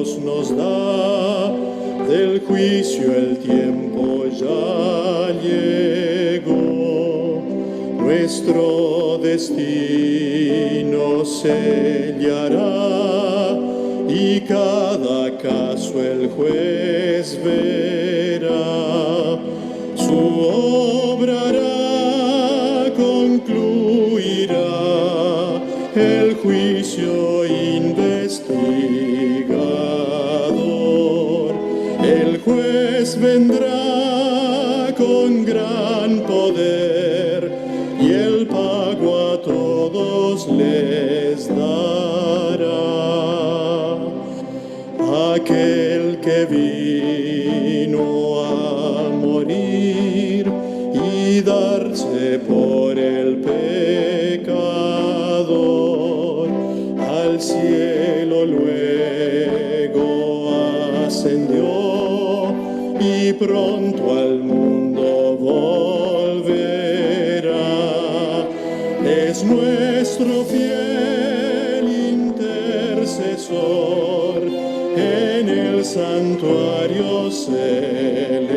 Dios nos da, del juicio el tiempo ya llegó. Nuestro destino sellará y cada caso el juez verá. Su obra hará, concluirá el juicio investigador. El juez vendrá con gran poder y el pago a todos les dará. Aquel que vino a morir y darse por el pecador, al cielo luego ascendió y pronto al mundo volverá. Es nuestro fiel intercesor en el santuario celestial.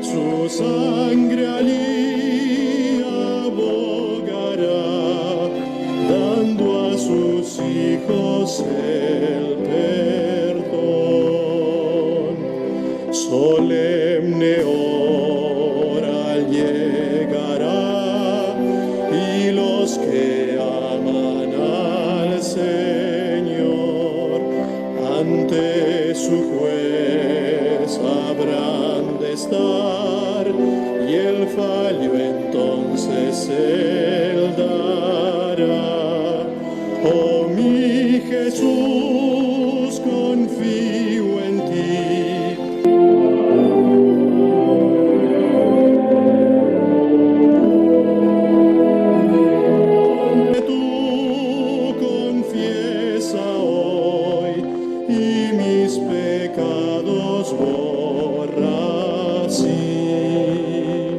Su sangre allí abogará, dando a sus hijos el perdón. Solemne hora llegará y los que aman al Señor ante su juez habrán de estar, y el fallo entonces él dará. Oh mi Jesús, confío en ti. Tú confiesa hoy y mis pecados borra, sí.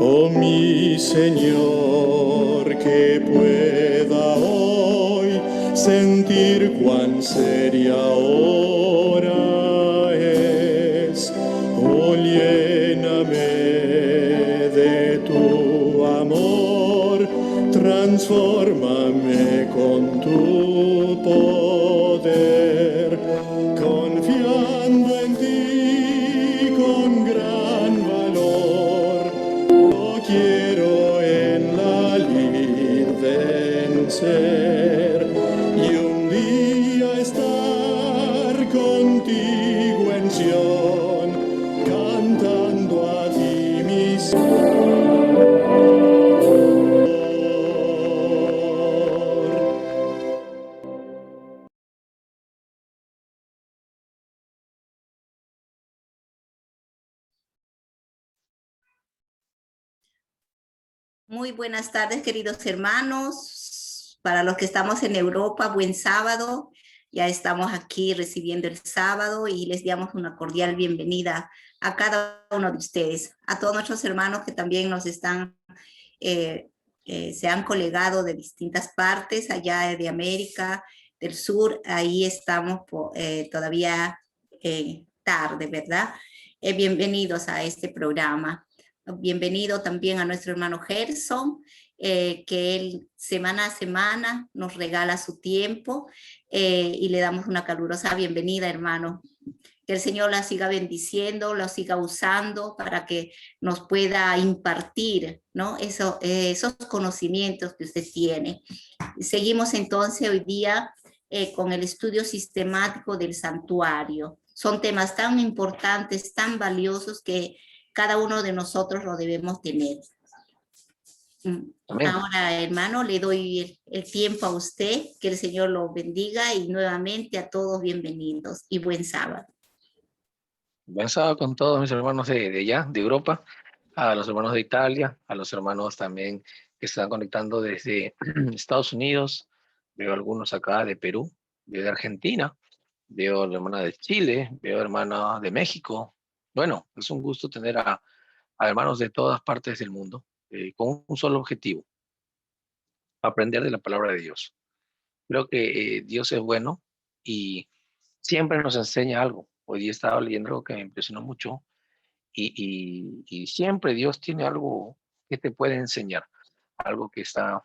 Oh mi Señor, que pueda hoy sentir cuán seria hora es. Oh, lléname de tu amor, transfórmame con tu poder, confiando en ti con gran valor. Yo quiero en la lid vencer y un día estar contigo en Sion, cantando a ti mi Muy buenas tardes, queridos hermanos. Para los que estamos en Europa, buen sábado. Ya estamos aquí recibiendo el sábado y les damos una cordial bienvenida a cada uno de ustedes, a todos nuestros hermanos que también nos están, se han colegado de distintas partes, allá de América del Sur. Ahí estamos todavía tarde, ¿verdad? Bienvenidos a este programa. Bienvenido también a nuestro hermano Gerson, que él semana a semana nos regala su tiempo y le damos una calurosa bienvenida, hermano. Que el Señor la siga bendiciendo, la siga usando para que nos pueda impartir, ¿no? Esos conocimientos que usted tiene. Seguimos entonces hoy día con el estudio sistemático del santuario. Son temas tan importantes, tan valiosos que cada uno de nosotros lo debemos tener. Amén. Ahora, hermano, le doy el tiempo a usted, que el Señor lo bendiga y nuevamente a todos bienvenidos y buen sábado. Buen sábado con todos mis hermanos de allá, de Europa, a los hermanos de Italia, a los hermanos también que están conectando desde Estados Unidos. Veo algunos acá de Perú, veo de Argentina, veo hermanas de Chile, veo hermanas de México. Bueno, es un gusto tener a hermanos de todas partes del mundo con un solo objetivo: aprender de la palabra de Dios. Creo que Dios es bueno y siempre nos enseña algo. Hoy día estaba leyendo algo que me impresionó mucho y siempre Dios tiene algo que te puede enseñar, algo que está,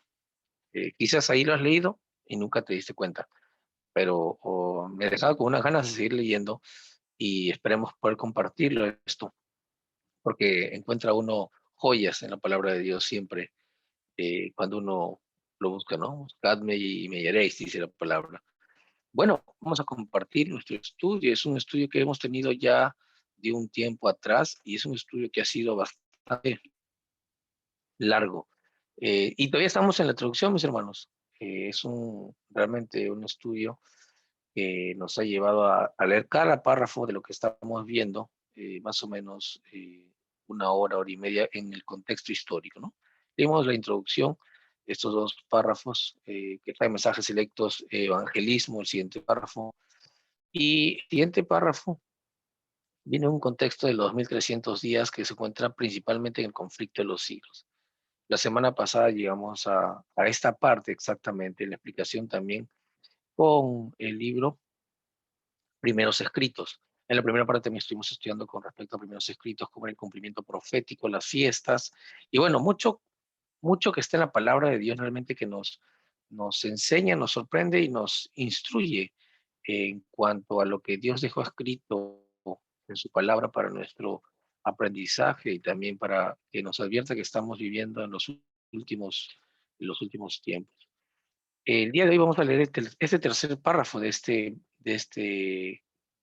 quizás ahí lo has leído y nunca te diste cuenta, pero me he dejado con unas ganas de seguir leyendo y esperemos poder compartirlo esto, porque encuentra uno joyas en la palabra de Dios siempre cuando uno lo busca, ¿no? Buscadme y me hallaréis, dice la palabra. Bueno, vamos a compartir nuestro estudio. Es un estudio que hemos tenido ya de un tiempo atrás y es un estudio que ha sido bastante largo. Y todavía estamos en la introducción, mis hermanos. Realmente un estudio que nos ha llevado a leer cada párrafo de lo que estamos viendo, más o menos 1 hora, hora y media en el contexto histórico, ¿no? Leímos la introducción, estos 2 párrafos que traen mensajes selectos, evangelismo, el siguiente párrafo, y el siguiente párrafo viene en un contexto de los 2300 días que se encuentra principalmente en el conflicto de los siglos. La semana pasada llegamos a esta parte exactamente, la explicación también con el libro Primeros Escritos. En la primera parte también estuvimos estudiando con respecto a primeros escritos, como el cumplimiento profético, las fiestas, y bueno, mucho que está en la palabra de Dios realmente que nos enseña, nos sorprende y nos instruye en cuanto a lo que Dios dejó escrito en su palabra para nuestro aprendizaje y también para que nos advierta que estamos viviendo últimos, en los últimos tiempos. El día de hoy vamos a leer este tercer párrafo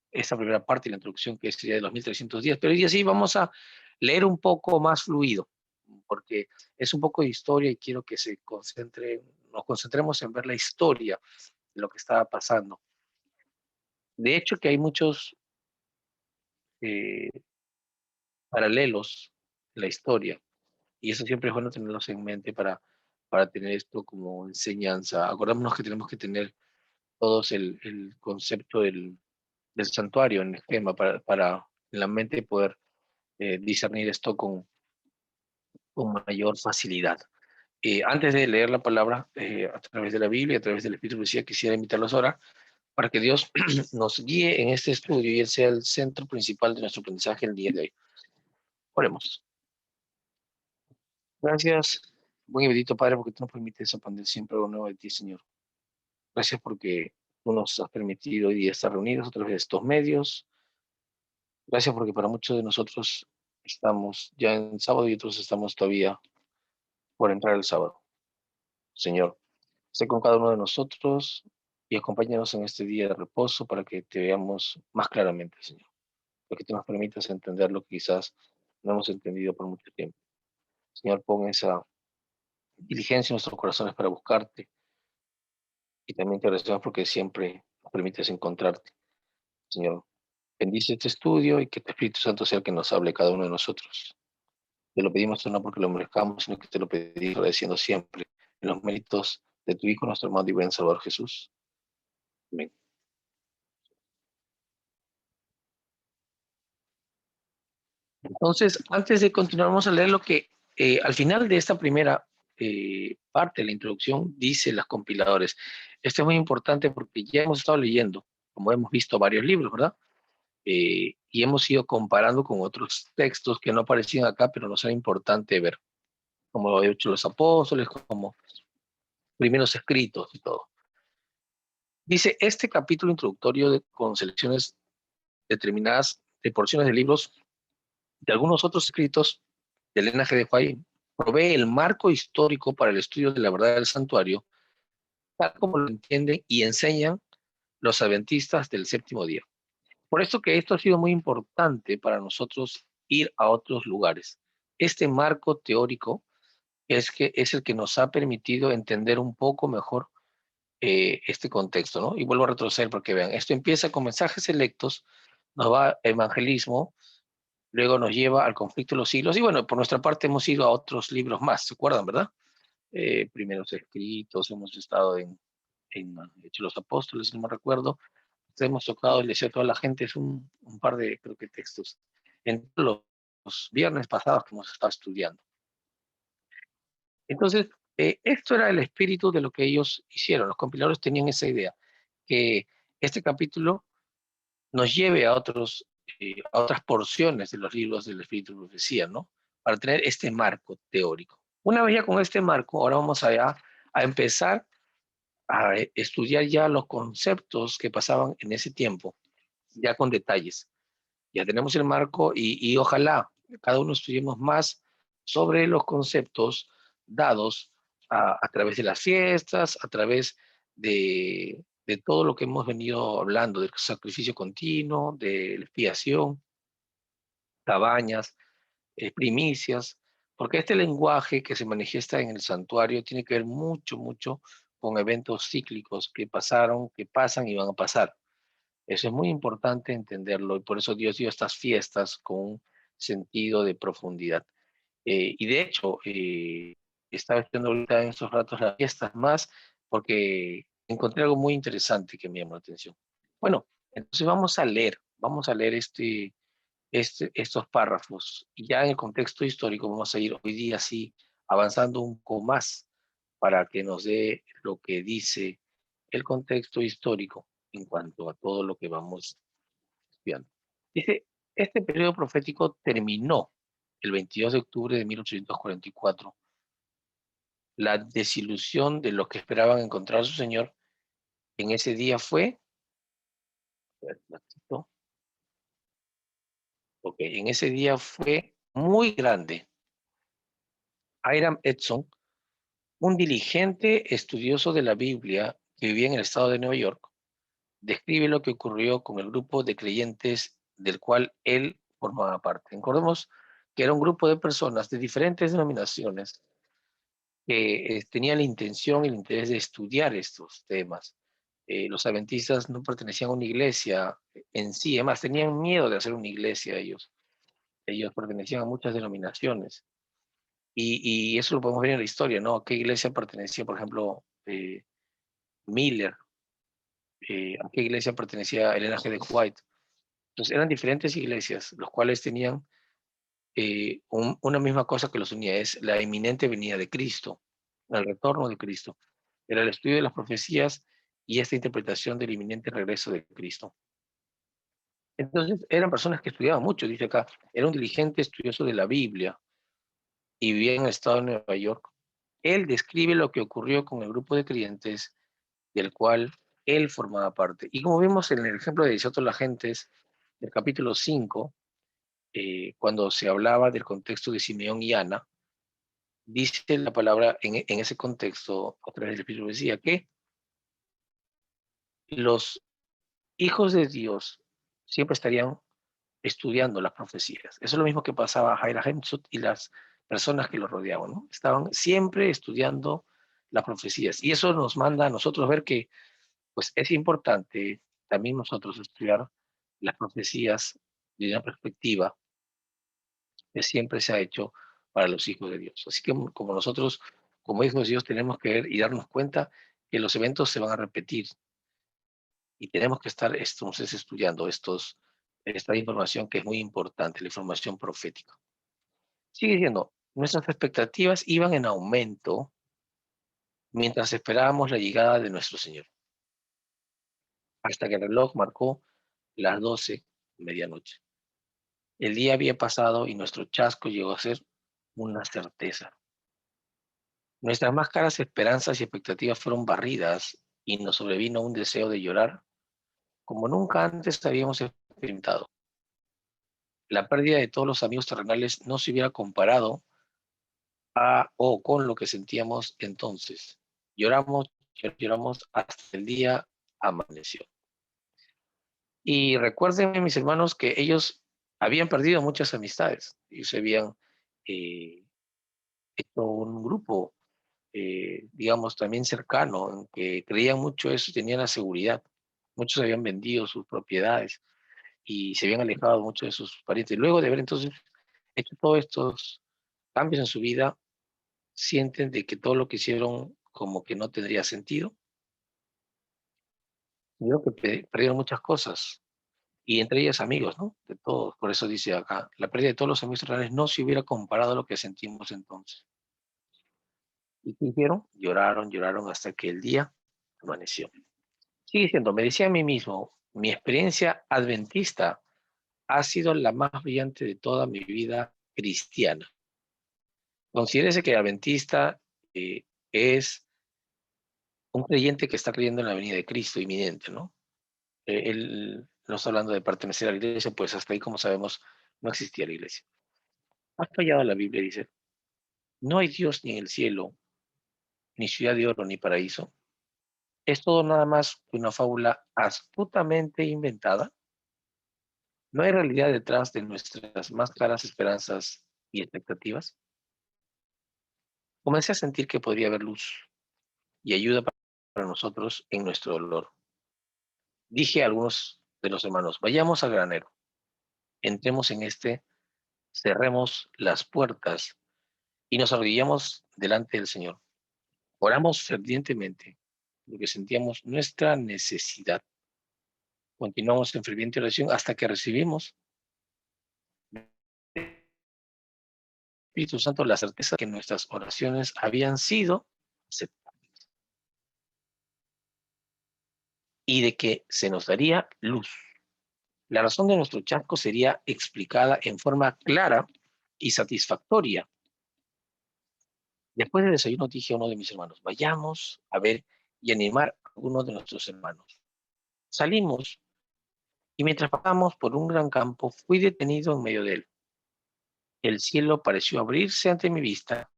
esta primera parte de la introducción que sería de los 1300 días, pero hoy día sí vamos a leer un poco más fluido, porque es un poco de historia y quiero que nos concentremos en ver la historia de lo que estaba pasando. De hecho, que hay muchos eh, paralelos en la historia y eso siempre es bueno tenerlos en mente para tener esto como enseñanza. Acordémonos que tenemos que tener todos el concepto del santuario en esquema para en la mente poder discernir esto con mayor facilidad. Antes de leer la palabra a través de la Biblia, a través del Espíritu decía, quisiera invitarlos ahora para que Dios nos guíe en este estudio y Él sea el centro principal de nuestro aprendizaje el día de hoy. Oremos. Gracias, buen y bendito Padre, porque tú nos permites aprender siempre algo nuevo de ti, Señor. Gracias porque tú nos has permitido hoy día estar reunidos a través de estos medios. Gracias porque para muchos de nosotros estamos ya en sábado y otros estamos todavía por entrar el sábado. Señor, esté con cada uno de nosotros y acompáñanos en este día de reposo para que te veamos más claramente, Señor. Para que tú nos permitas entender lo que quizás no hemos entendido por mucho tiempo. Señor, pon esa diligencia en nuestros corazones para buscarte y también te agradecemos porque siempre nos permites encontrarte. Señor, bendice este estudio y que tu Espíritu Santo sea el que nos hable cada uno de nosotros. Te lo pedimos no porque lo merezcamos, sino que te lo pedimos agradeciendo siempre en los méritos de tu Hijo, nuestro hermano y buen Salvador Jesús. Amén. Entonces, antes de continuar, vamos a leer lo que al final de esta primera parte de la introducción dice los compiladores. Esto es muy importante porque ya hemos estado leyendo, como hemos visto, varios libros, ¿verdad? Y hemos ido comparando con otros textos que no aparecían acá, pero nos era importante ver, como lo han hecho los apóstoles, como primeros escritos y todo. Dice, este capítulo introductorio con selecciones determinadas de porciones de libros de algunos otros escritos de Elena G. de White provee el marco histórico para el estudio de la verdad del santuario, tal como lo entienden y enseñan los adventistas del séptimo día. Por esto que esto ha sido muy importante para nosotros ir a otros lugares. Este marco teórico es el que nos ha permitido entender un poco mejor este contexto, ¿no? Y vuelvo a retroceder porque vean, esto empieza con mensajes selectos, nos va a evangelismo, luego nos lleva al conflicto de los siglos, y bueno, por nuestra parte hemos ido a otros libros más, ¿se acuerdan, verdad? Primeros escritos, hemos estado en Hechos de los Apóstoles, no me recuerdo, hemos tocado, le decía a toda la gente, es un par de, creo que textos, en los viernes pasados que hemos estado estudiando. Entonces, esto era el espíritu de lo que ellos hicieron, los compiladores tenían esa idea, que este capítulo nos lleve a otras porciones de los libros del Espíritu de Profecía, ¿no? Para tener este marco teórico. Una vez ya con este marco, ahora vamos a empezar a estudiar ya los conceptos que pasaban en ese tiempo, ya con detalles. Ya tenemos el marco y ojalá cada uno estudiemos más sobre los conceptos dados a través de las fiestas, a través de todo lo que hemos venido hablando, del sacrificio continuo, de la expiación, cabañas, primicias, porque este lenguaje que se manifiesta en el santuario tiene que ver mucho, mucho con eventos cíclicos que pasaron, que pasan y van a pasar. Eso es muy importante entenderlo y por eso Dios dio estas fiestas con un sentido de profundidad. Y de hecho, estaba estudiando ahorita en estos ratos las fiestas más porque encontré algo muy interesante que me llamó la atención. Bueno, entonces vamos a leer estos párrafos. Y ya en el contexto histórico vamos a ir hoy día sí avanzando un poco más para que nos dé lo que dice el contexto histórico en cuanto a todo lo que vamos estudiando. Dice, este periodo profético terminó el 22 de octubre de 1844. La desilusión de los que esperaban encontrar a su Señor en ese día fue, en ese día fue muy grande. Hiram Edson, un diligente estudioso de la Biblia que vivía en el estado de Nueva York, describe lo que ocurrió con el grupo de creyentes del cual él formaba parte. Recordemos que era un grupo de personas de diferentes denominaciones que tenían la intención y el interés de estudiar estos temas. Los adventistas no pertenecían a una iglesia en sí, además tenían miedo de hacer una iglesia ellos. Ellos pertenecían a muchas denominaciones. Y eso lo podemos ver en la historia, ¿no? ¿A qué iglesia pertenecía, por ejemplo, Miller? ¿A qué iglesia pertenecía Elena G. de White? Entonces eran diferentes iglesias, los cuales tenían una misma cosa que los unía, es la inminente venida de Cristo, el retorno de Cristo. Era el estudio de las profecías y esta interpretación del inminente regreso de Cristo. Entonces eran personas que estudiaban mucho, dice acá, era un diligente estudioso de la Biblia y vivía en el estado de Nueva York. Él describe lo que ocurrió con el grupo de creyentes del cual él formaba parte. Y como vimos en el ejemplo de 18 la gentes del capítulo 5, cuando se hablaba del contexto de Simeón y Ana, dice la palabra en ese contexto, a través del Espíritu, decía que los hijos de Dios siempre estarían estudiando las profecías. Eso es lo mismo que pasaba a Jaira Hemsut y las personas que lo rodeaban, ¿no? Estaban siempre estudiando las profecías. Y eso nos manda a nosotros ver que pues, es importante también nosotros estudiar las profecías de una perspectiva que siempre se ha hecho para los hijos de Dios. Así que como nosotros, como hijos de Dios, tenemos que ver y darnos cuenta que los eventos se van a repetir y tenemos que estar entonces estudiando esta información que es muy importante, la información profética. Sigue diciendo, nuestras expectativas iban en aumento mientras esperábamos la llegada de nuestro Señor, hasta que el reloj marcó las 12 medianoche. El día había pasado y nuestro chasco llegó a ser una certeza. Nuestras más caras esperanzas y expectativas fueron barridas y nos sobrevino un deseo de llorar como nunca antes habíamos experimentado. La pérdida de todos los amigos terrenales no se hubiera comparado a o con lo que sentíamos entonces. Lloramos, lloramos hasta el día amaneció. Y recuerden, mis hermanos, que ellos habían perdido muchas amistades. Ellos habían hecho un grupo, digamos, también cercano, en que creían mucho eso y tenían la seguridad. Muchos habían vendido sus propiedades y se habían alejado mucho de sus parientes. Luego de haber entonces hecho todos estos cambios en su vida, sienten de que todo lo que hicieron como que no tendría sentido. Creo que perdieron muchas cosas, y entre ellas amigos, ¿no? De todos. Por eso dice acá, la pérdida de todos los amigos reales no se hubiera comparado a lo que sentimos entonces. ¿Y qué hicieron? Lloraron, lloraron hasta que el día amaneció. Sigue diciendo, me decía a mí mismo, mi experiencia adventista ha sido la más brillante de toda mi vida cristiana. Considérese que adventista es un creyente que está creyendo en la venida de Cristo inminente, ¿no? Él no está hablando de pertenecer a la iglesia, pues hasta ahí, como sabemos, no existía la iglesia. ¿Has fallado la Biblia? Dice, no hay Dios ni en el cielo, ni ciudad de oro, ni paraíso. Es todo nada más que una fábula astutamente inventada. No hay realidad detrás de nuestras más claras esperanzas y expectativas. Comencé a sentir que podría haber luz y ayuda para nosotros en nuestro dolor. Dije a algunos de los hermanos, vayamos al granero, entremos en este, cerremos las puertas y nos arrodillamos delante del Señor. Oramos fervientemente porque sentíamos nuestra necesidad. Continuamos en ferviente oración hasta que recibimos Espíritu Santo la certeza que nuestras oraciones habían sido aceptadas y de que se nos daría luz. La razón de nuestro chasco sería explicada en forma clara y satisfactoria. Después del desayuno dije a uno de mis hermanos, vayamos a ver y animar a uno de nuestros hermanos. Salimos y mientras pasamos por un gran campo fui detenido en medio de él. El cielo pareció abrirse ante mi vista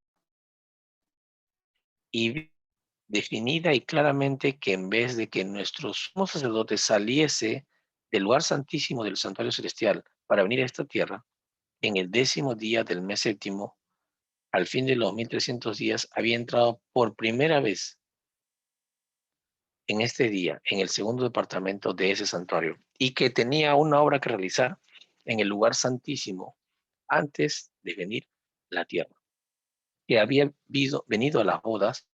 y vi definida y claramente que en vez de que nuestro sumo sacerdote saliese del lugar santísimo del santuario celestial para venir a esta tierra, en el 10º día del mes séptimo, al fin de los 1300 días, había entrado por primera vez en este día en el segundo departamento de ese santuario y que tenía una obra que realizar en el lugar santísimo antes de venir a la tierra, que había venido a las bodas,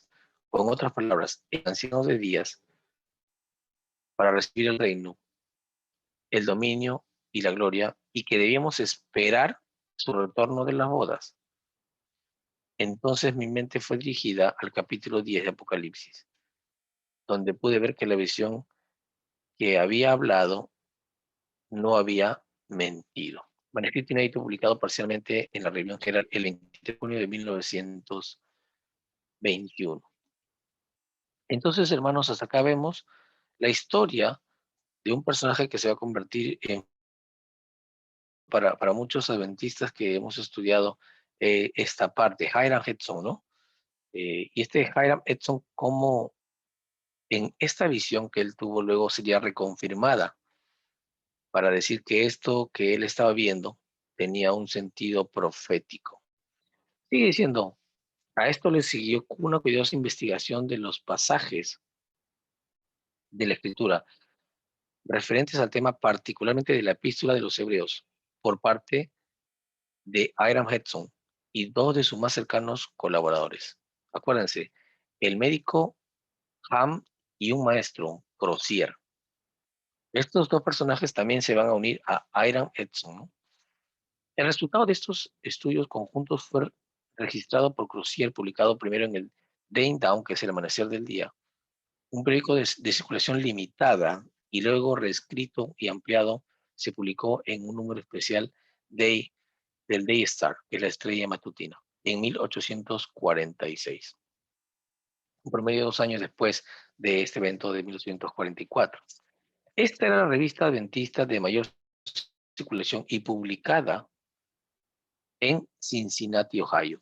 o en otras palabras, el anciano de días, para recibir el reino, el dominio y la gloria, y que debíamos esperar su retorno de las bodas. Entonces mi mente fue dirigida al capítulo 10 de Apocalipsis, donde pude ver que la visión que había hablado no había mentido. Manuscrito inédito publicado parcialmente en la Revisión General el 23 de junio de 1921. Entonces, hermanos, hasta acá vemos la historia de un personaje que se va a convertir en, para muchos adventistas que hemos estudiado esta parte, Hiram Edson, ¿no? Y este Hiram Edson, como en esta visión que él tuvo luego sería reconfirmada para decir que esto que él estaba viendo tenía un sentido profético. Sigue diciendo, a esto le siguió una cuidadosa investigación de los pasajes de la Escritura referentes al tema particularmente de la epístola de los Hebreos por parte de Hiram Edson y dos de sus más cercanos colaboradores. Acuérdense, el médico Ham y un maestro, Crozier. Estos dos personajes también se van a unir a Hiram Edson, ¿no? El resultado de estos estudios conjuntos fue registrado por Crozier, publicado primero en el Dane Down, que es el amanecer del día, un periódico de circulación limitada, y luego reescrito y ampliado, se publicó en un número especial del Day Star, que es la estrella matutina, en 1846. Un promedio de 2 años después de este evento de 1844. Esta era la revista adventista de mayor circulación y publicada en Cincinnati, Ohio.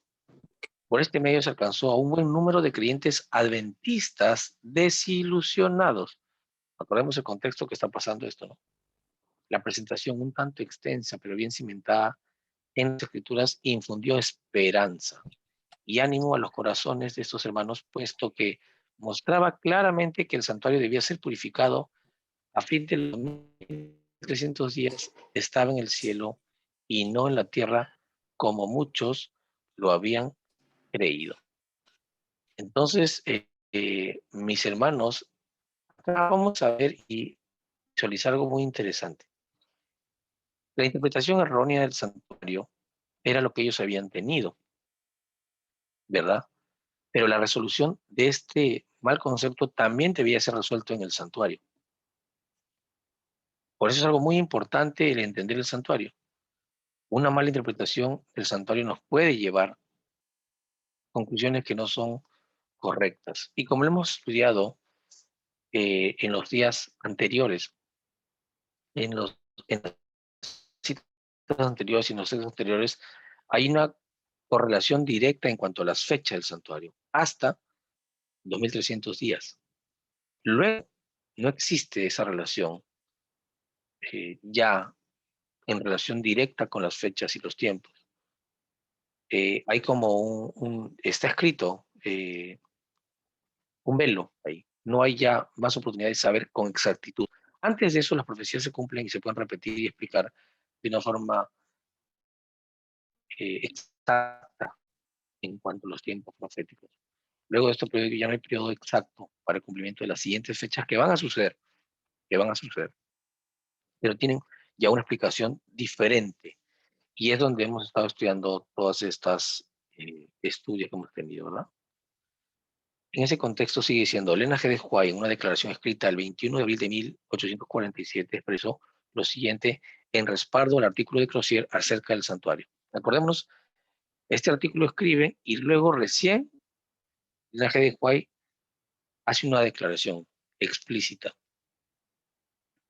Por este medio se alcanzó a un buen número de creyentes adventistas desilusionados. Acordemos el contexto que está pasando esto, ¿no? La presentación un tanto extensa, pero bien cimentada en las escrituras, infundió esperanza y ánimo a los corazones de estos hermanos, puesto que mostraba claramente que el santuario debía ser purificado a fin de los 1300 días estaba en el cielo y no en la tierra, como muchos lo habían creído. Entonces, mis hermanos, acá vamos a ver y visualizar algo muy interesante. La interpretación errónea del santuario era lo que ellos habían tenido, ¿verdad? Pero la resolución de este mal concepto también debía ser resuelto en el santuario. Por eso es algo muy importante el entender el santuario. Una mala interpretación del santuario nos puede llevar a conclusiones que no son correctas. Y como lo hemos estudiado en los días anteriores, en las citas anteriores y en los textos anteriores, hay una correlación directa en cuanto a las fechas del santuario, hasta 2300 días. Luego, no existe esa relación ya en relación directa con las fechas y los tiempos. Hay como está escrito un velo ahí. No hay ya más oportunidad de saber con exactitud. Antes de eso, las profecías se cumplen y se pueden repetir y explicar de una forma exacta en cuanto a los tiempos proféticos. Luego de este periodo ya no hay periodo exacto para el cumplimiento de las siguientes fechas que van a suceder, pero tienen ya una explicación diferente. Y es donde hemos estado estudiando todas estas estudios que hemos tenido, ¿verdad? En ese contexto sigue siendo, Elena G. de Huay, en una declaración escrita el 21 de abril de 1847, expresó lo siguiente en respaldo al artículo de Crozier acerca del santuario. Acordémonos, este artículo escribe y luego recién Elena G. de Huay hace una declaración explícita,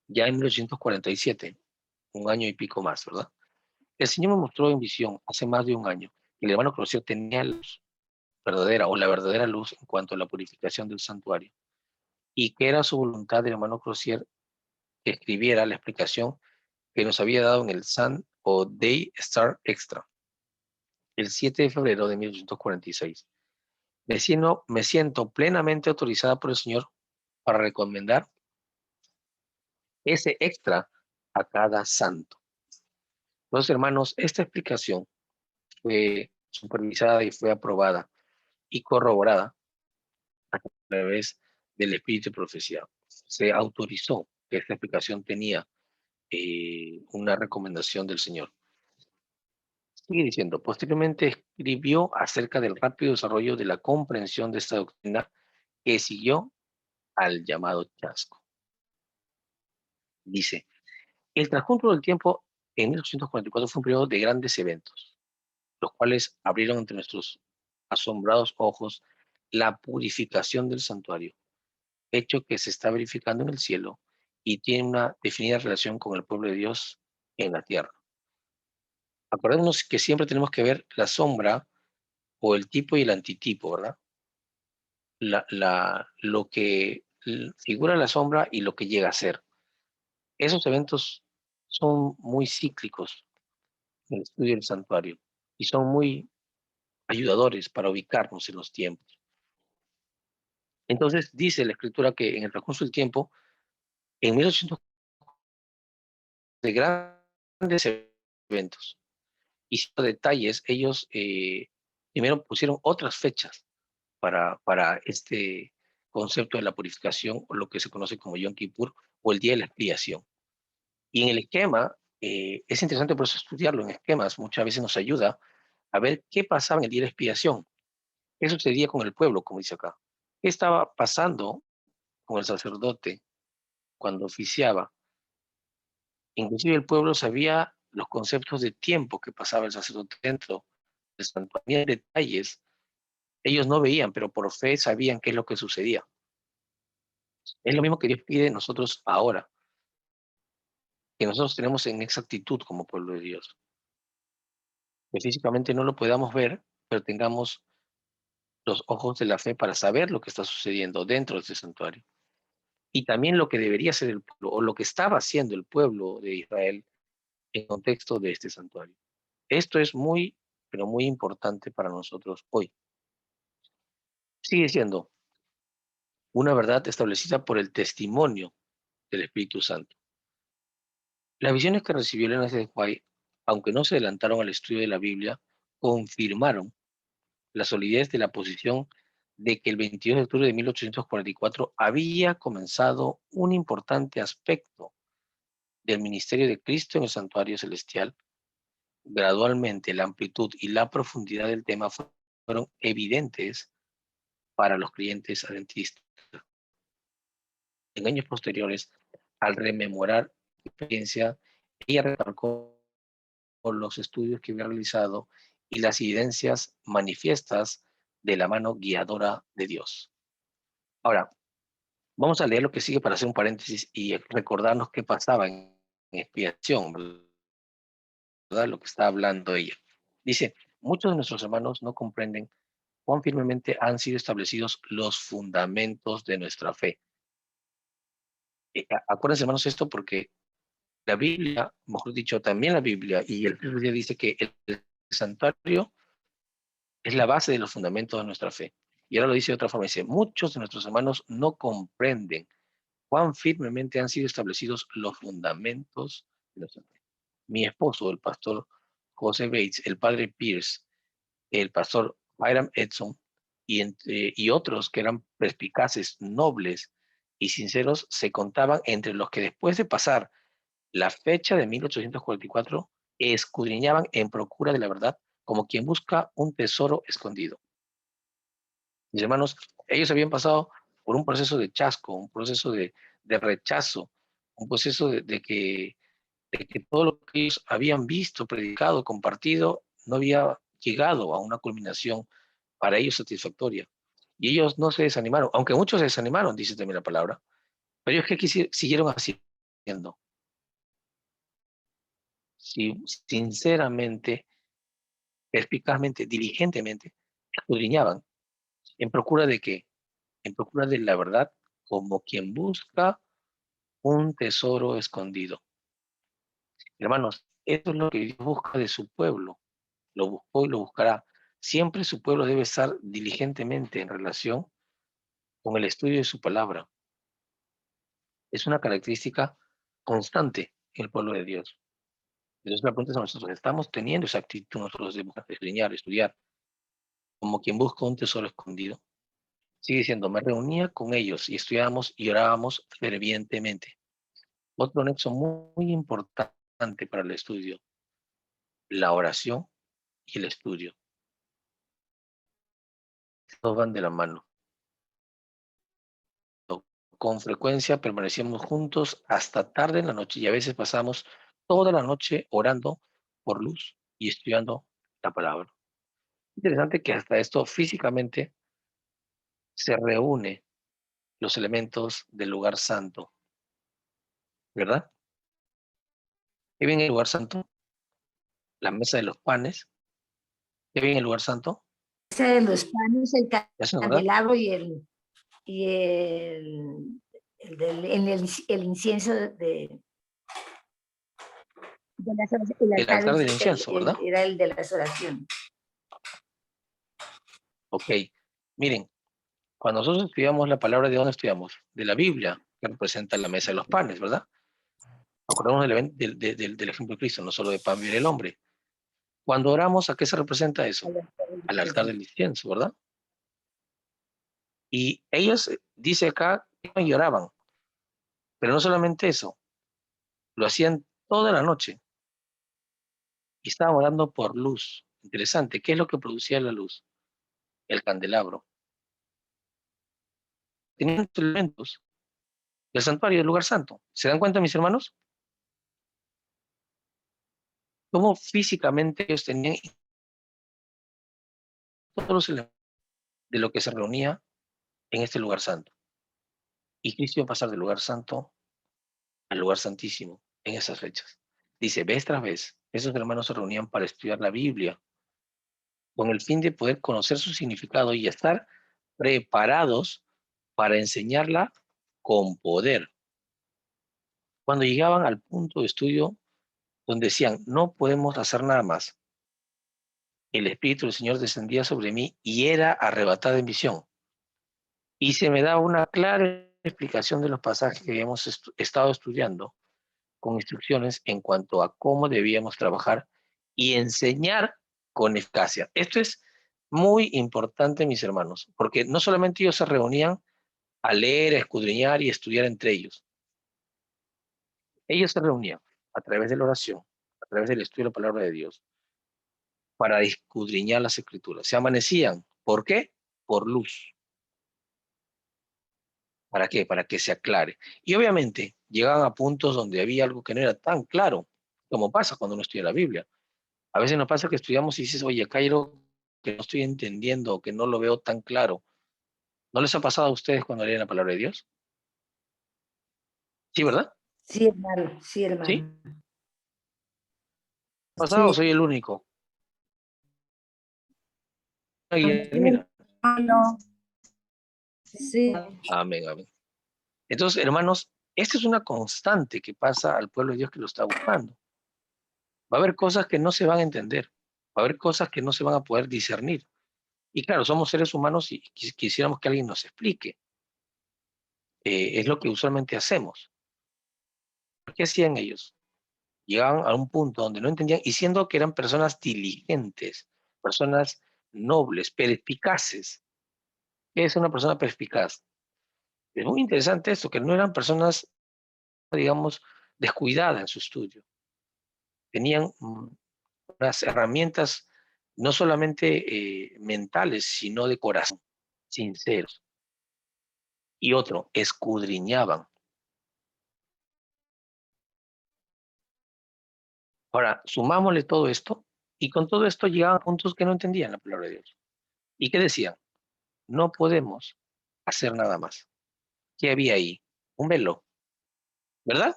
ya en 1847, un año y pico más, ¿verdad? El Señor me mostró en visión hace más de un año que el hermano Crozier tenía luz verdadera o la verdadera luz en cuanto a la purificación del santuario y que era su voluntad del hermano Crozier que escribiera la explicación que nos había dado en el Sun o Day Star Extra el 7 de febrero de 1846. Me siento plenamente autorizada por el Señor para recomendar ese extra a cada santo. Entonces, hermanos, esta explicación fue supervisada y fue aprobada y corroborada a través del Espíritu de Profecía. Se autorizó que esta explicación tenía una recomendación del Señor. Sigue diciendo, posteriormente escribió acerca del rápido desarrollo de la comprensión de esta doctrina que siguió al llamado chasco. Dice, el transcurso del tiempo en 1844 fue un periodo de grandes eventos, los cuales abrieron entre nuestros asombrados ojos la purificación del santuario, hecho que se está verificando en el cielo y tiene una definida relación con el pueblo de Dios en la tierra. Acordémonos que siempre tenemos que ver la sombra o el tipo y el antitipo, ¿verdad? Lo que figura la sombra y lo que llega a ser. Esos eventos son muy cíclicos en el estudio del santuario y son muy ayudadores para ubicarnos en los tiempos. Entonces dice la escritura que en el transcurso del tiempo, en 1800 de grandes eventos y sin detalles, ellos primero pusieron otras fechas para este concepto de la purificación o lo que se conoce como Yom Kippur o el día de la expiación. Y en el esquema, es interesante por eso estudiarlo en esquemas, muchas veces nos ayuda a ver qué pasaba en el día de la expiación, qué sucedía con el pueblo, como dice acá, qué estaba pasando con el sacerdote cuando oficiaba. Inclusive el pueblo sabía los conceptos de tiempo que pasaba el sacerdote dentro del santuario. Había detalles, ellos no veían, pero por fe sabían qué es lo que sucedía. Es lo mismo que Dios pide de nosotros ahora, que nosotros tenemos en exactitud como pueblo de Dios. Que físicamente no lo podamos ver, pero tengamos los ojos de la fe para saber lo que está sucediendo dentro de este santuario. Y también lo que debería ser el pueblo, o lo que estaba haciendo el pueblo de Israel en contexto de este santuario. Esto es muy, pero muy importante para nosotros hoy. Sigue siendo una verdad establecida por el testimonio del Espíritu Santo. Las visiones que recibió Elena de White, aunque no se adelantaron al estudio de la Biblia, confirmaron la solidez de la posición de que el 22 de octubre de 1844 había comenzado un importante aspecto del ministerio de Cristo en el santuario celestial. Gradualmente la amplitud y la profundidad del tema fueron evidentes para los creyentes adventistas. En años posteriores, al rememorar la experiencia, ella recalcó los estudios que había realizado y las evidencias manifiestas de la mano guiadora de Dios. Ahora, vamos a leer lo que sigue para hacer un paréntesis y recordarnos qué pasaba en expiación, ¿verdad? Lo que está hablando ella. Dice, muchos de nuestros hermanos no comprenden cuán firmemente han sido establecidos los fundamentos de nuestra fe. Acuérdense, hermanos, esto porque la Biblia, mejor dicho, también la Biblia y el Biblia dice que el santuario es la base de los fundamentos de nuestra fe. Y ahora lo dice de otra forma, dice, muchos de nuestros hermanos no comprenden cuán firmemente han sido establecidos los fundamentos de nuestra fe. Mi esposo, el pastor José Bates, el padre Pierce, el pastor Hiram Edson y otros que eran perspicaces, nobles y sinceros, se contaban entre los que después de pasar la fecha de 1844 escudriñaban en procura de la verdad como quien busca un tesoro escondido. Mis hermanos, ellos habían pasado por un proceso de chasco, un proceso de rechazo, un proceso de que todo lo que ellos habían visto, predicado, compartido, no había llegado a una culminación para ellos satisfactoria. Y ellos no se desanimaron, aunque muchos se desanimaron, dice también la palabra, pero ellos que siguieron haciendo. Si sinceramente, perspicazmente, diligentemente, escudriñaban en procura de qué, en procura de la verdad, como quien busca un tesoro escondido. Hermanos, eso es lo que Dios busca de su pueblo. Lo buscó y lo buscará. Siempre su pueblo debe estar diligentemente en relación con el estudio de su palabra. Es una característica constante en el pueblo de Dios. Entonces la pregunta es a nosotros, ¿estamos teniendo esa actitud nosotros de escudriñar, estudiar, como quien busca un tesoro escondido? Sigue diciendo, me reunía con ellos y estudiábamos y orábamos fervientemente. Otro nexo muy importante para el estudio, la oración y el estudio. Todos van de la mano. Con frecuencia permanecíamos juntos hasta tarde en la noche y a veces pasamos toda la noche orando por luz y estudiando la palabra. Interesante que hasta esto físicamente se reúne los elementos del lugar santo, ¿verdad? ¿Qué viene en el lugar santo? La mesa de los panes. ¿Qué viene en el lugar santo? Mesa de los panes, el ¿Eso no es verdad? candelabro y el incienso de las oraciones, el El altar altar del incienso, ¿verdad? era el de las oraciones. Ok. Miren, cuando nosotros estudiamos la palabra, ¿de dónde estudiamos? De la Biblia, que representa la mesa de los panes, ¿verdad? Acordamos del ejemplo de Cristo, no solo de pan vive el hombre. Cuando oramos, ¿a qué se representa eso? Al altar del Al altar incienso. del incienso, ¿verdad? Y ellos, dice acá, que lloraban, pero no solamente eso, lo hacían toda la noche y estaban orando por luz. Interesante, ¿qué es lo que producía la luz? El candelabro. Tenían elementos del santuario, del lugar santo. ¿Se dan cuenta, mis hermanos? Cómo físicamente ellos tenían todos los elementos de lo que se reunía en este lugar santo. Y Cristo iba a pasar del lugar santo al lugar santísimo en esas fechas. Dice, vez tras vez, esos hermanos se reunían para estudiar la Biblia con el fin de poder conocer su significado y estar preparados para enseñarla con poder. Cuando llegaban al punto de estudio donde decían, no podemos hacer nada más, el Espíritu del Señor descendía sobre mí y era arrebatada en visión. Y se me daba una clara explicación de los pasajes que habíamos estado estudiando, con instrucciones en cuanto a cómo debíamos trabajar y enseñar con eficacia. Esto es muy importante, mis hermanos, porque no solamente ellos se reunían a leer, a escudriñar y estudiar entre ellos. Ellos se reunían a través de la oración, a través del estudio de la palabra de Dios, para escudriñar las escrituras. Se amanecían. ¿Por qué? Por luz. ¿Para qué? Para que se aclare. Y obviamente llegaban a puntos donde había algo que no era tan claro, como pasa cuando uno estudia la Biblia. A veces nos pasa que estudiamos y dices, oye, acá hay algo que no estoy entendiendo, que no lo veo tan claro. ¿No les ha pasado a ustedes cuando leen la palabra de Dios? Sí, ¿verdad? Sí, hermano, sí, ¿Sí? hermano. ¿Ha pasado o Sí. soy el único? Amén, Guillermina. hermano. Sí. Amén, amén. Entonces, hermanos, esta es una constante que pasa al pueblo de Dios que lo está buscando. Va a haber cosas que no se van a entender, va a haber cosas que no se van a poder discernir. Y claro, somos seres humanos y quisiéramos que alguien nos explique. Es lo que usualmente hacemos. ¿Qué hacían ellos? Llegaban a un punto donde no entendían, y siendo que eran personas diligentes, personas nobles, perspicaces. ¿Qué es una persona perspicaz? Es muy interesante esto, que no eran personas, digamos, descuidadas en su estudio. Tenían unas herramientas no solamente mentales, sino de corazón, sinceros. Y otro, escudriñaban. Ahora, sumámosle todo esto, y con todo esto llegaban a puntos que no entendían la palabra de Dios. ¿Y qué decían? No podemos hacer nada más. ¿Qué había ahí? Un velo, ¿verdad?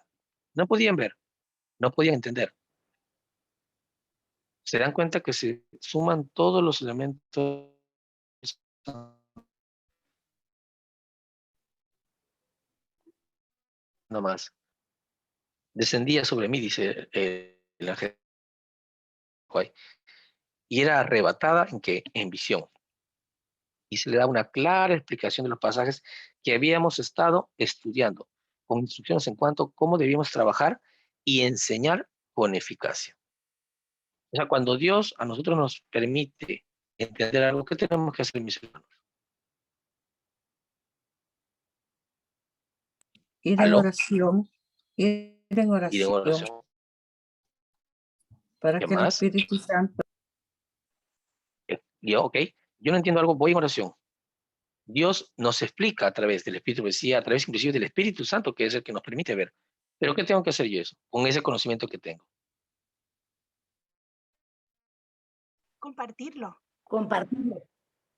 No podían ver, no podían entender. Se dan cuenta que se suman todos los elementos nomás. Descendía sobre mí, dice el ángel, y era arrebatada en que en visión. Y se le da una clara explicación de los pasajes que habíamos estado estudiando, con instrucciones en cuanto a cómo debíamos trabajar y enseñar con eficacia. O sea, cuando Dios a nosotros nos permite entender algo, ¿qué tenemos que hacer, mis hermanos? Ir en ¿Aló? oración, ir en Ir en oración oración. para ¿Qué que el más? Espíritu Santo, Yo, ok, yo no entiendo algo, voy en oración. Dios nos explica a través del Espíritu, decía, a través inclusive del Espíritu Santo, que es el que nos permite ver. Pero ¿qué tengo que hacer yo eso? Con ese conocimiento que tengo. Compartirlo. Compartirlo.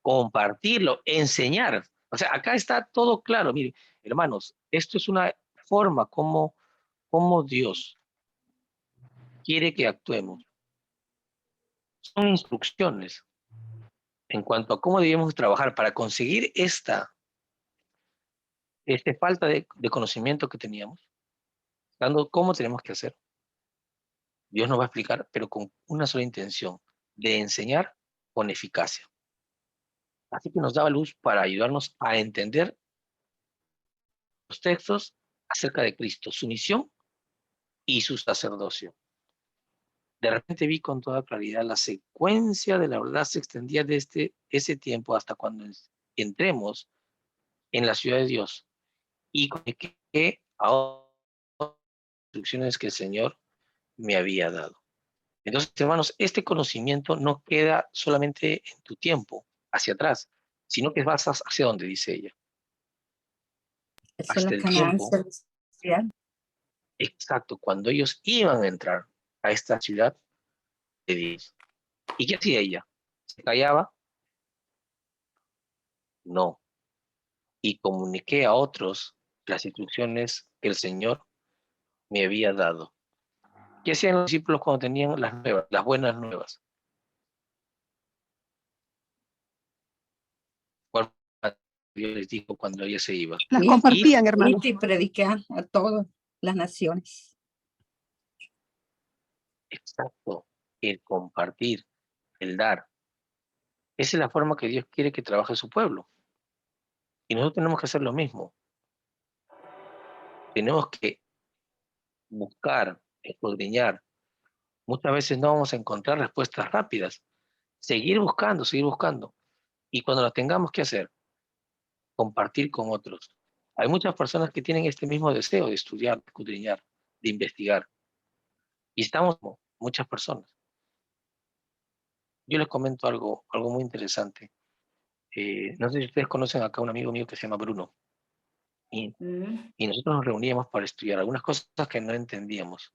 Compartirlo, enseñar. O sea, acá está todo claro. Mire, hermanos, esto es una forma como Dios quiere que actuemos. Son instrucciones en cuanto a cómo debemos trabajar para conseguir esta falta de conocimiento que teníamos, dando cómo tenemos que hacer. Dios nos va a explicar, pero con una sola intención, de enseñar con eficacia. Así que nos daba luz para ayudarnos a entender los textos acerca de Cristo, su misión y su sacerdocio. De repente vi con toda claridad la secuencia de la verdad se extendía desde ese tiempo hasta cuando entremos en la ciudad de Dios y que a instrucciones que el Señor me había dado. Entonces, hermanos, este conocimiento no queda solamente en tu tiempo, hacia atrás, sino que vas hacia donde dice ella, es hasta la el Canaán tiempo celestial. exacto, cuando ellos iban a entrar a esta ciudad de Dios. ¿Y qué hacía ella? ¿Se callaba? No. Y comuniqué a otros las instrucciones que el Señor me había dado. ¿Qué hacían los discípulos cuando tenían las nuevas, las buenas nuevas? ¿Cuál Dios les dijo cuando ella se iba? Las Ir, compartían, hermano. y predicar a todas las naciones. Exacto, el compartir, el dar. Esa es la forma que Dios quiere que trabaje su pueblo. Y nosotros tenemos que hacer lo mismo. Tenemos que buscar, escudriñar. Muchas veces no vamos a encontrar respuestas rápidas. Seguir buscando, seguir buscando. Y cuando las tengamos que hacer, compartir con otros. Hay muchas personas que tienen este mismo deseo de estudiar, de escudriñar, de investigar. Y estamos muchas personas. Yo les comento algo muy interesante. No sé si ustedes conocen acá a un amigo mío que se llama Bruno. Y, Mm. y nosotros nos reuníamos para estudiar algunas cosas que no entendíamos.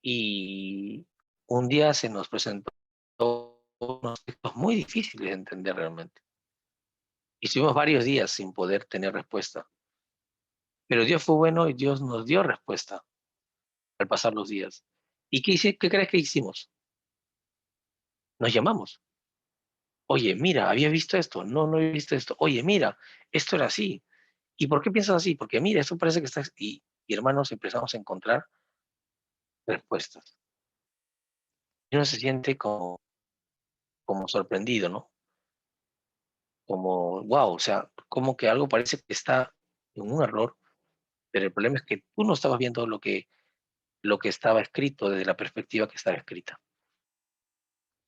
Y un día se nos presentó unos textos muy difíciles de entender realmente. Y estuvimos varios días sin poder tener respuesta. Pero Dios fue bueno y Dios nos dio respuesta al pasar los días. ¿Y qué crees que hicimos? Nos llamamos. Oye, mira, ¿habías visto esto? No, no he visto esto. Oye, mira, esto era así. ¿Y por qué piensas así? Porque mira, esto parece que está... Y hermanos, empezamos a encontrar respuestas. Y uno se siente como sorprendido, ¿no? Como, wow, o sea, como que algo parece que está en un error, pero el problema es que tú no estabas viendo lo que estaba escrito desde la perspectiva que estaba escrita.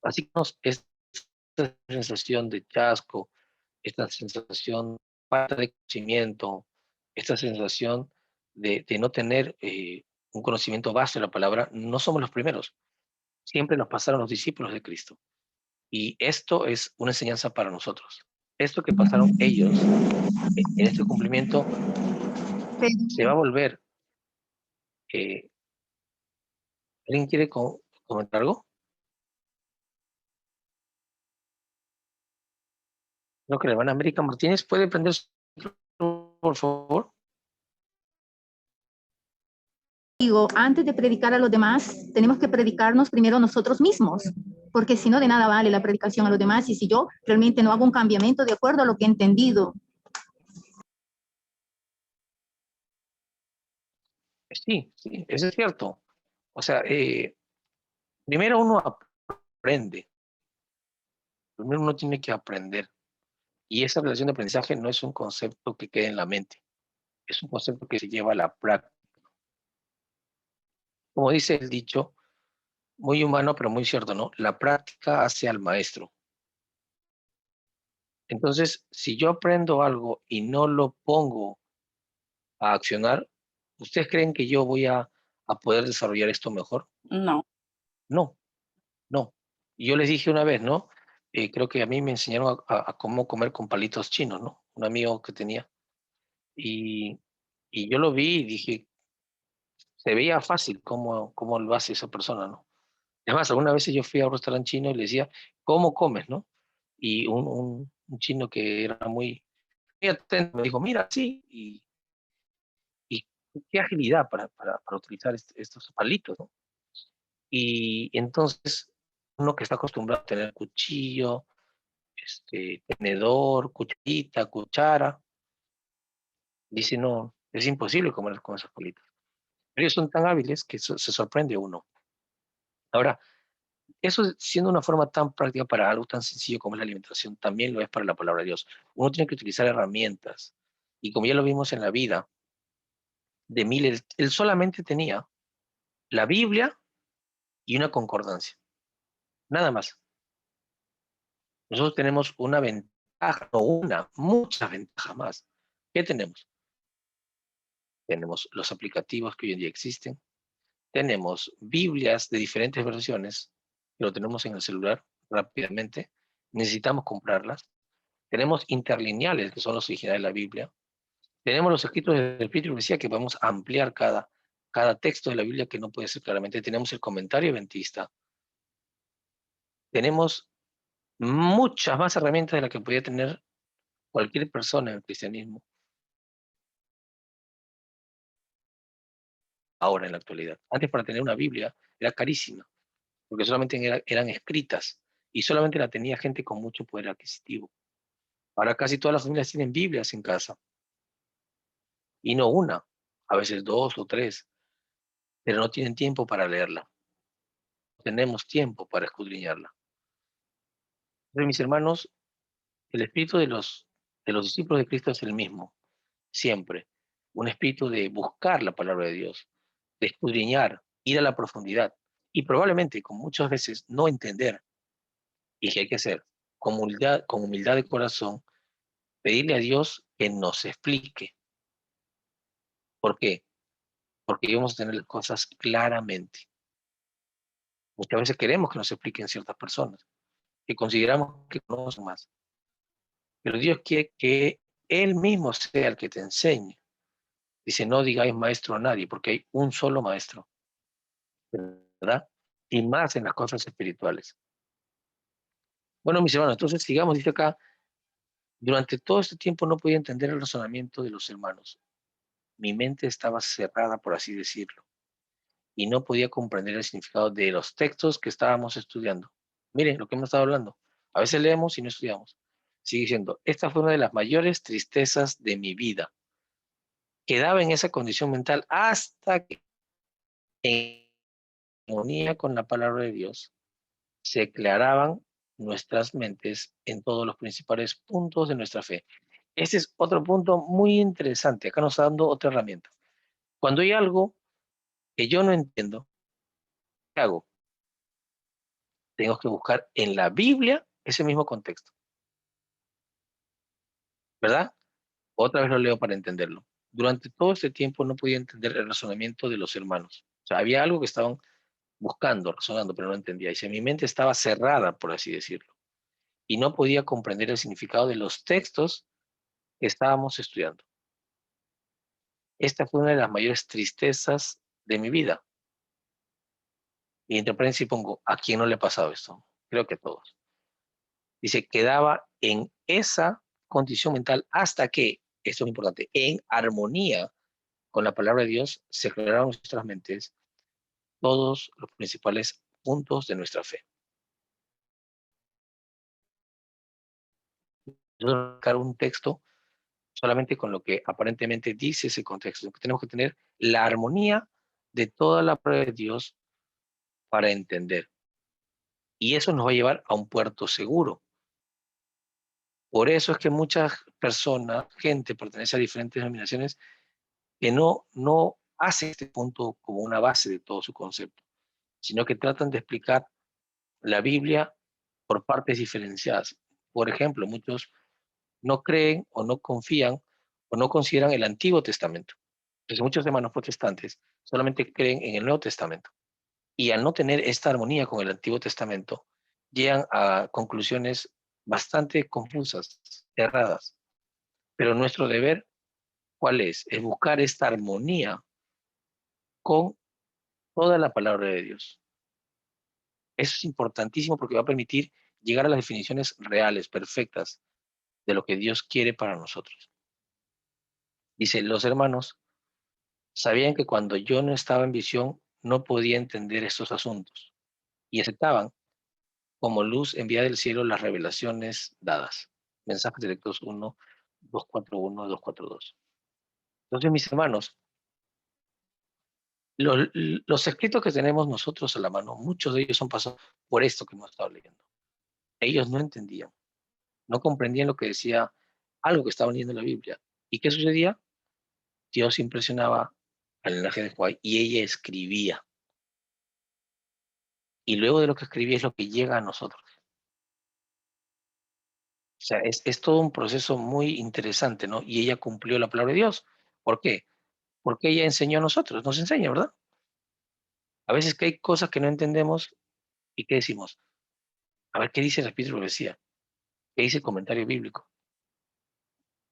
Así que esta sensación de chasco, esta sensación de falta de conocimiento, esta sensación de no tener un conocimiento base de la palabra, no somos los primeros. Siempre nos pasaron los discípulos de Cristo. Y esto es una enseñanza para nosotros. Esto que pasaron ellos en este cumplimiento se va a volver. eh, ¿Alguien quiere comentar algo? No, que la hermana América Martínez puede prender su micrófono, por favor. Digo, antes de predicar a los demás, tenemos que predicarnos primero nosotros mismos, porque si no, de nada vale la predicación a los demás. Y si yo realmente no hago un cambiamiento de acuerdo a lo que he entendido. Sí, sí, eso es cierto. O sea, primero uno aprende, primero uno tiene que aprender. Y esa relación de aprendizaje no es un concepto que quede en la mente, es un concepto que se lleva a la práctica. Como dice el dicho, muy humano, pero muy cierto, ¿no? La práctica hace al maestro. Entonces, si yo aprendo algo y no lo pongo a accionar, ¿ustedes creen que yo voy a poder desarrollar esto mejor? No. No, no. Y yo les dije una vez, ¿no? Creo que a mí me enseñaron a cómo comer con palitos chinos, ¿no? Un amigo que tenía. Y, y yo lo vi y dije, se veía fácil cómo lo hace esa persona, ¿no? Además, algunas veces yo fui a un restaurante chino y le decía, ¿cómo comes, no? Y un chino que era muy atento me dijo, mira, sí, y qué agilidad para utilizar estos palitos, ¿no? Y entonces, uno que está acostumbrado a tener cuchillo, tenedor, cucharita, cuchara, dice, no, es imposible comer con esos palitos. Pero ellos son tan hábiles que se sorprende uno. Ahora, eso siendo una forma tan práctica para algo tan sencillo como es la alimentación, también lo es para la palabra de Dios. Uno tiene que utilizar herramientas. Y como ya lo vimos en la vida de Miller, él solamente tenía la Biblia y una concordancia. Nada más. Nosotros tenemos una ventaja, muchas ventajas más. ¿Qué tenemos? Tenemos los aplicativos que hoy en día existen. Tenemos Biblias de diferentes versiones, que lo tenemos en el celular rápidamente. Necesitamos comprarlas. Tenemos interlineales, que son los originales de la Biblia. Tenemos los escritos del Espíritu y Profecía, que podemos ampliar cada texto de la Biblia que no puede ser claramente. Tenemos el comentario adventista. Tenemos muchas más herramientas de las que podría tener cualquier persona en el cristianismo ahora en la actualidad. Antes, para tener una Biblia era carísima, porque solamente eran escritas y solamente la tenía gente con mucho poder adquisitivo. Ahora casi todas las familias tienen Biblias en casa, y no una, a veces dos o tres, pero no tienen tiempo para leerla. No tenemos tiempo para escudriñarla. Entonces, mis hermanos, el espíritu de los discípulos de Cristo es el mismo, siempre. Un espíritu de buscar la palabra de Dios, de escudriñar, ir a la profundidad, y probablemente con muchas veces no entender, y que hay que hacer con humildad de corazón, pedirle a Dios que nos explique. ¿Por qué? Porque vamos a tener las cosas claramente. Muchas veces queremos que nos expliquen ciertas personas, que consideramos que conocen más. Pero Dios quiere que Él mismo sea el que te enseñe. Dice, no digáis maestro a nadie, porque hay un solo maestro, ¿verdad? Y más en las cosas espirituales. Bueno, mis hermanos, entonces sigamos, dice acá, durante todo este tiempo no podía entender el razonamiento de los hermanos. Mi mente estaba cerrada, por así decirlo, y no podía comprender el significado de los textos que estábamos estudiando. Miren lo que hemos estado hablando. A veces leemos y no estudiamos. Sigue diciendo, esta fue una de las mayores tristezas de mi vida. Quedaba en esa condición mental hasta que, en armonía con la palabra de Dios, se aclaraban nuestras mentes en todos los principales puntos de nuestra fe. Este es otro punto muy interesante. Acá nos está dando otra herramienta. Cuando hay algo que yo no entiendo, ¿qué hago? Tengo que buscar en la Biblia ese mismo contexto, ¿verdad? Otra vez lo leo para entenderlo. Durante todo este tiempo no podía entender el razonamiento de los hermanos. O sea, había algo que estaban buscando, razonando, pero no entendía. Y si mi mente estaba cerrada, por así decirlo, y no podía comprender el significado de los textos que estábamos estudiando. Esta fue una de las mayores tristezas de mi vida. Y entre paréntesis pongo, ¿a quién no le ha pasado esto? Creo que a todos. Dice, quedaba en esa condición mental hasta que, esto es importante, en armonía con la palabra de Dios, se aclararon nuestras mentes todos los principales puntos de nuestra fe. Yo voy a buscar un texto solamente con lo que aparentemente dice ese contexto. Tenemos que tener la armonía de toda la palabra de Dios para entender. Y eso nos va a llevar a un puerto seguro. Por eso es que muchas personas, gente, pertenece a diferentes denominaciones que no hace este punto como una base de todo su concepto, sino que tratan de explicar la Biblia por partes diferenciadas. Por ejemplo, muchos no creen o no confían o no consideran el Antiguo Testamento. Entonces, muchos hermanos protestantes solamente creen en el Nuevo Testamento. Y al no tener esta armonía con el Antiguo Testamento, llegan a conclusiones bastante confusas, erradas. Pero nuestro deber, ¿cuál es? Es buscar esta armonía con toda la palabra de Dios. Eso es importantísimo porque va a permitir llegar a las definiciones reales, perfectas, de lo que Dios quiere para nosotros. Dice, los hermanos sabían que cuando yo no estaba en visión, no podía entender estos asuntos y aceptaban como luz enviada del cielo las revelaciones dadas. Mensajes directos 1, 241, 242. Entonces, mis hermanos, los escritos que tenemos nosotros a la mano, muchos de ellos son pasados por esto que hemos estado leyendo. Ellos no entendían, no comprendían lo que decía algo que estaban leyendo en la Biblia. ¿Y qué sucedía? Dios impresionaba al linaje de Juan y ella escribía. Y luego de lo que escribía es lo que llega a nosotros. O sea, es todo un proceso muy interesante, ¿no? Y ella cumplió la palabra de Dios. ¿Por qué? Porque ella enseñó a nosotros, nos enseña, ¿verdad? A veces que hay cosas que no entendemos y que decimos, a ver, ¿qué dice el Espíritu de Profecía? ¿Qué dice el comentario bíblico?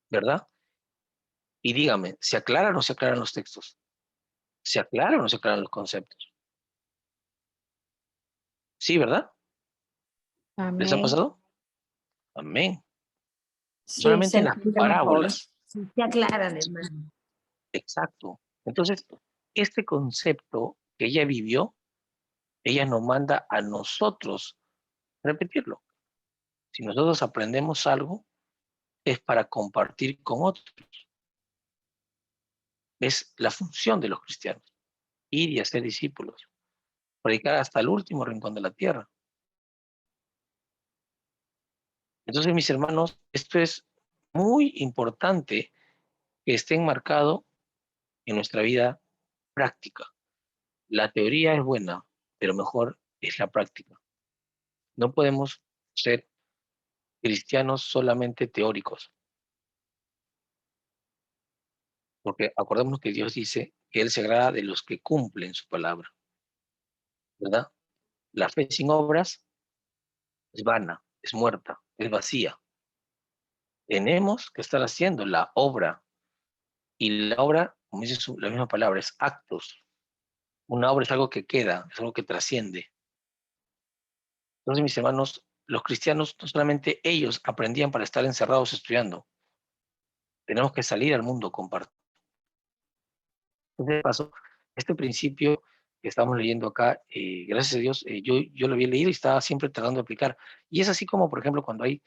¿Verdad? Y dígame, ¿se aclaran o no se aclaran los textos? ¿Se aclaran o no se aclaran los conceptos? Sí, ¿verdad? ¿Les ha Amén. pasado? Amén. Sí, Solamente se en las entiende mejor. parábolas. Sí, se aclaran, hermano. Exacto. Entonces, este concepto que ella vivió, ella nos manda a nosotros repetirlo. Si nosotros aprendemos algo, es para compartir con otros. Es la función de los cristianos, ir y hacer discípulos, predicar hasta el último rincón de la tierra. Entonces, mis hermanos, esto es muy importante que esté enmarcado en nuestra vida práctica. La teoría es buena, pero mejor es la práctica. No podemos ser cristianos solamente teóricos, porque acordémonos que Dios dice que Él se agrada de los que cumplen su palabra, ¿verdad? La fe sin obras es vana, es muerta, es vacía. Tenemos que estar haciendo la obra. Y la obra, como dice la misma palabra, es actos. Una obra es algo que queda, es algo que trasciende. Entonces, mis hermanos, los cristianos, no solamente ellos aprendían para estar encerrados estudiando. Tenemos que salir al mundo, compartir. De paso, este principio que estamos leyendo acá, gracias a Dios, yo lo había leído y estaba siempre tratando de aplicar. Y es así como, por ejemplo, cuando hay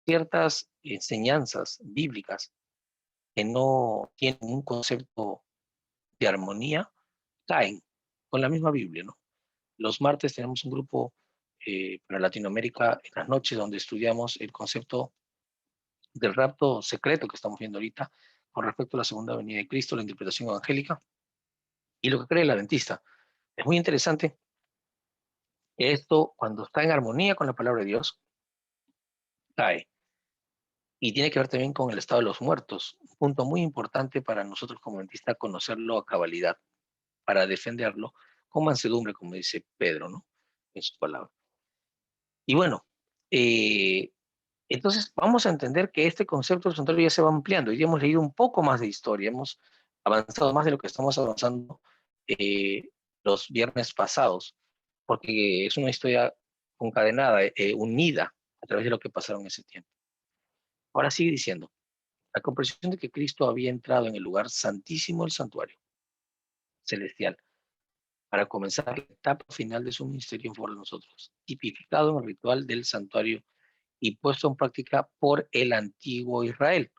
ciertas enseñanzas bíblicas que no tienen un concepto de armonía, caen con la misma Biblia, ¿no? Los martes tenemos un grupo para Latinoamérica en las noches donde estudiamos el concepto del rapto secreto que estamos viendo ahorita con respecto a la segunda venida de Cristo, la interpretación evangélica y lo que cree el adventista. Es muy interesante que esto, cuando está en armonía con la palabra de Dios, cae. Y tiene que ver también con el estado de los muertos, un punto muy importante para nosotros como adventistas conocerlo a cabalidad, para defenderlo con mansedumbre, como dice Pedro, ¿no? En su palabra. Y bueno, entonces vamos a entender que este concepto del santuario ya se va ampliando. Hoy hemos leído un poco más de historia, hemos avanzado más de lo que estamos avanzando los viernes pasados, porque es una historia concadenada, unida a través de lo que pasaron en ese tiempo. Ahora sigue diciendo, la comprensión de que Cristo había entrado en el lugar santísimo del santuario celestial para comenzar la etapa final de su ministerio en favor de nosotros, tipificado en el ritual del santuario y puesto en práctica por el antiguo Israel.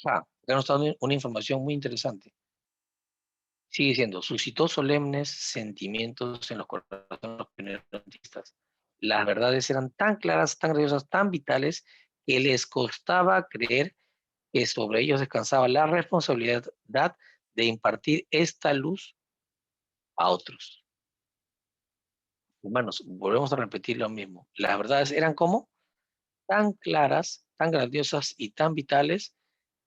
Acá nos está dando una información muy interesante. Sigue diciendo, suscitó solemnes sentimientos en los corazones de los pioneros adventistas. Las verdades eran tan claras, tan grandiosas, tan vitales, que les costaba creer que sobre ellos descansaba la responsabilidad de impartir esta luz a otros. Hermanos, volvemos a repetir lo mismo. Las verdades eran como tan claras, tan grandiosas y tan vitales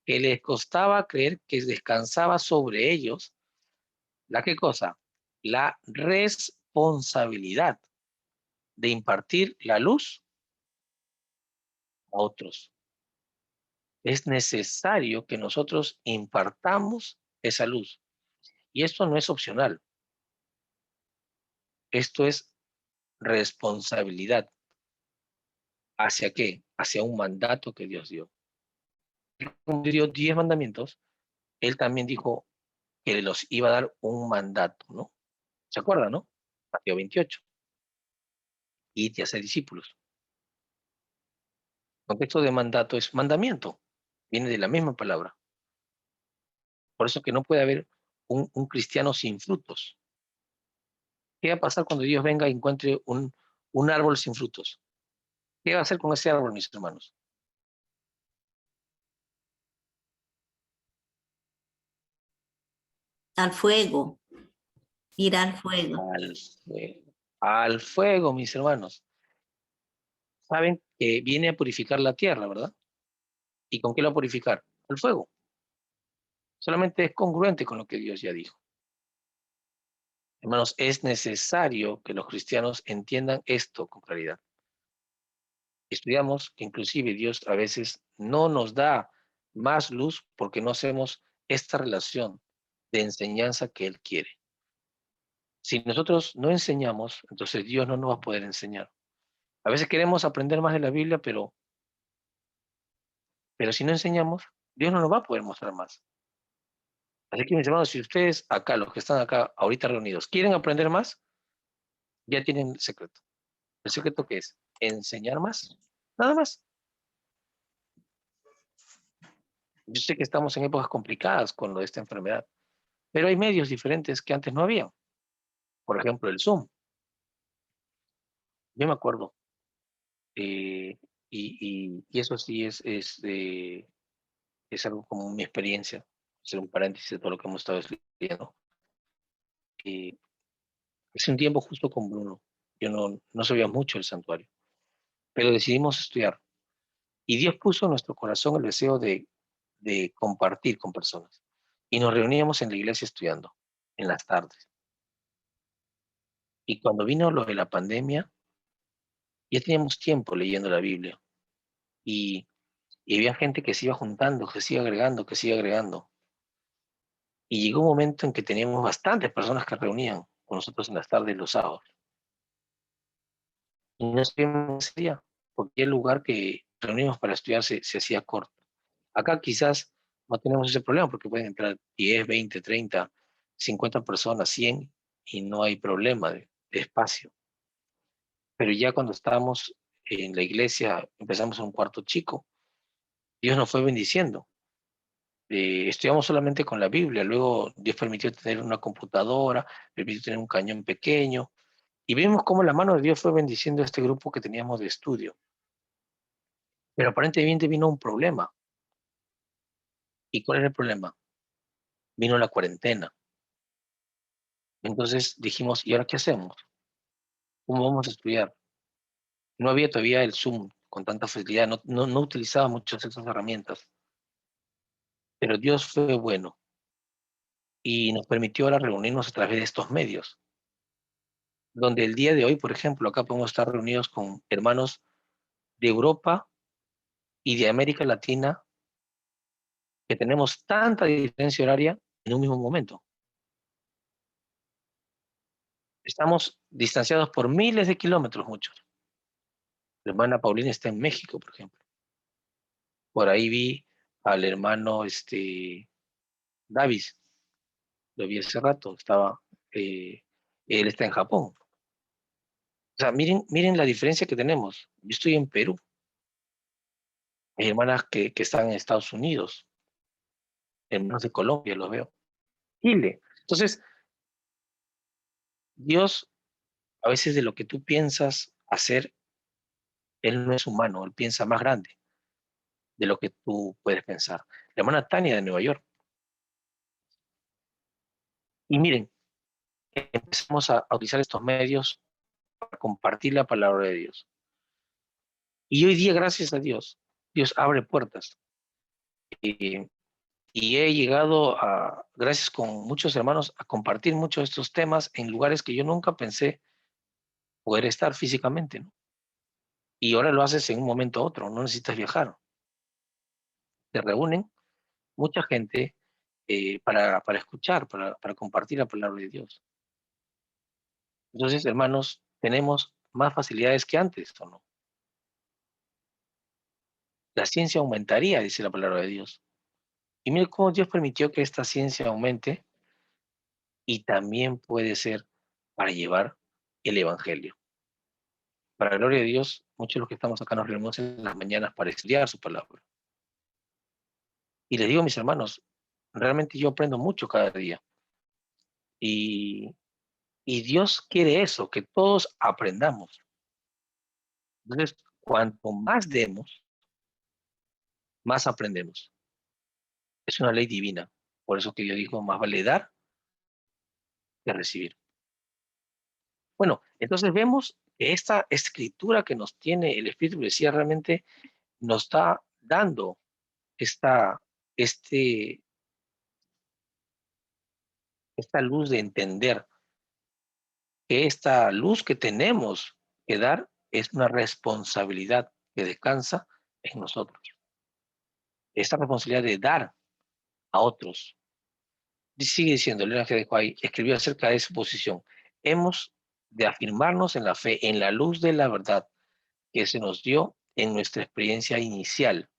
que les costaba creer que descansaba sobre ellos, ¿la qué cosa? La responsabilidad de impartir la luz a otros. Es necesario que nosotros impartamos esa luz. Y esto no es opcional. Esto es responsabilidad. ¿Hacia qué? Hacia un mandato que Dios dio. Como dio 10 mandamientos, Él también dijo que los iba a dar un mandato, ¿no? ¿Se acuerdan, no? Mateo 28. Y te hace discípulos. El contexto de mandato es mandamiento. Viene de la misma palabra. Por eso que no puede haber un cristiano sin frutos. ¿Qué va a pasar cuando Dios venga y encuentre un árbol sin frutos? ¿Qué va a hacer con ese árbol, mis hermanos? Al fuego, ir al fuego. Al fuego. Al fuego, mis hermanos. Saben que viene a purificar la tierra, ¿verdad? ¿Y con qué lo va a purificar? Al fuego. Solamente es congruente con lo que Dios ya dijo. Hermanos, es necesario que los cristianos entiendan esto con claridad. Estudiamos que inclusive Dios a veces no nos da más luz porque no hacemos esta relación de enseñanza que Él quiere. Si nosotros no enseñamos, entonces Dios no nos va a poder enseñar. A veces queremos aprender más de la Biblia, pero si no enseñamos, Dios no nos va a poder mostrar más. Así que mis hermanos, si ustedes acá, los que están acá ahorita reunidos, quieren aprender más, ya tienen el secreto. ¿El secreto qué es? Enseñar más. Nada más. Yo sé que estamos en épocas complicadas con lo de esta enfermedad, pero hay medios diferentes que antes no había. Por ejemplo, el Zoom. Yo me acuerdo, y eso sí es algo como mi experiencia, hacer un paréntesis de todo lo que hemos estado estudiando. Hace un tiempo justo con Bruno, yo no sabía mucho del santuario, pero decidimos estudiar. Y Dios puso en nuestro corazón el deseo de compartir con personas. Y nos reuníamos en la iglesia estudiando, en las tardes. Y cuando vino lo de la pandemia, ya teníamos tiempo leyendo la Biblia. y, y había gente que se iba juntando, que se iba agregando, que se iba agregando. Y llegó un momento en que teníamos bastantes personas que reunían con nosotros en las tardes y los sábados. Y no sabíamos ese día, porque el lugar que reunimos para estudiar se hacía corto. Acá quizás no tenemos ese problema porque pueden entrar 10, 20, 30, 50 personas, 100 y no hay problema de espacio. Pero ya cuando estábamos en la iglesia, empezamos en un cuarto chico, Dios nos fue bendiciendo. Estudiamos solamente con la Biblia, luego Dios permitió tener una computadora, permitió tener un cañón pequeño, y vimos cómo la mano de Dios fue bendiciendo a este grupo que teníamos de estudio. Pero aparentemente vino un problema. ¿Y cuál era el problema? Vino la cuarentena. Entonces dijimos, ¿y ahora qué hacemos? ¿Cómo vamos a estudiar? No había todavía el Zoom con tanta facilidad, no utilizaba muchas de esas herramientas. Pero Dios fue bueno y nos permitió ahora reunirnos a través de estos medios, donde el día de hoy, por ejemplo, acá podemos estar reunidos con hermanos de Europa y de América Latina, que tenemos tanta diferencia horaria en un mismo momento. Estamos distanciados por miles de kilómetros, muchos. La hermana Paulina está en México, por ejemplo. Por ahí vi al hermano Davis, lo vi hace rato, él está en Japón. O sea, miren la diferencia que tenemos. Yo estoy en Perú, hay hermanas que están en Estados Unidos, hermanos de Colombia, los veo. Chile. Entonces, Dios, a veces de lo que tú piensas hacer, Él no es humano, Él piensa más grande de lo que tú puedes pensar. La hermana Tania de Nueva York. Y miren, empezamos a utilizar estos medios para compartir la palabra de Dios. Y hoy día, gracias a Dios, Dios abre puertas. Y he llegado gracias con muchos hermanos, a compartir muchos de estos temas en lugares que yo nunca pensé poder estar físicamente, ¿no? Y ahora lo haces en un momento a otro, no necesitas viajar. Te reúnen mucha gente para escuchar, para compartir la palabra de Dios. Entonces, hermanos, tenemos más facilidades que antes, ¿o no? La ciencia aumentaría, dice la palabra de Dios. Y mire cómo Dios permitió que esta ciencia aumente y también puede ser para llevar el Evangelio. Para la gloria de Dios, muchos de los que estamos acá nos reunimos en las mañanas para estudiar su palabra. Y les digo, mis hermanos, realmente yo aprendo mucho cada día. Y, y Dios quiere eso, que todos aprendamos. Entonces, cuanto más demos, más aprendemos. Es una ley divina. Por eso que yo digo, más vale dar que recibir. Bueno, entonces vemos que esta escritura que nos tiene el Espíritu decía realmente nos está dando esta, este, esta luz de entender que esta luz que tenemos que dar es una responsabilidad que descansa en nosotros. Esta responsabilidad de dar a otros. Y sigue diciendo, Elena G. de Huay escribió acerca de su posición. Hemos de afirmarnos en la fe, en la luz de la verdad que se nos dio en nuestra experiencia inicial.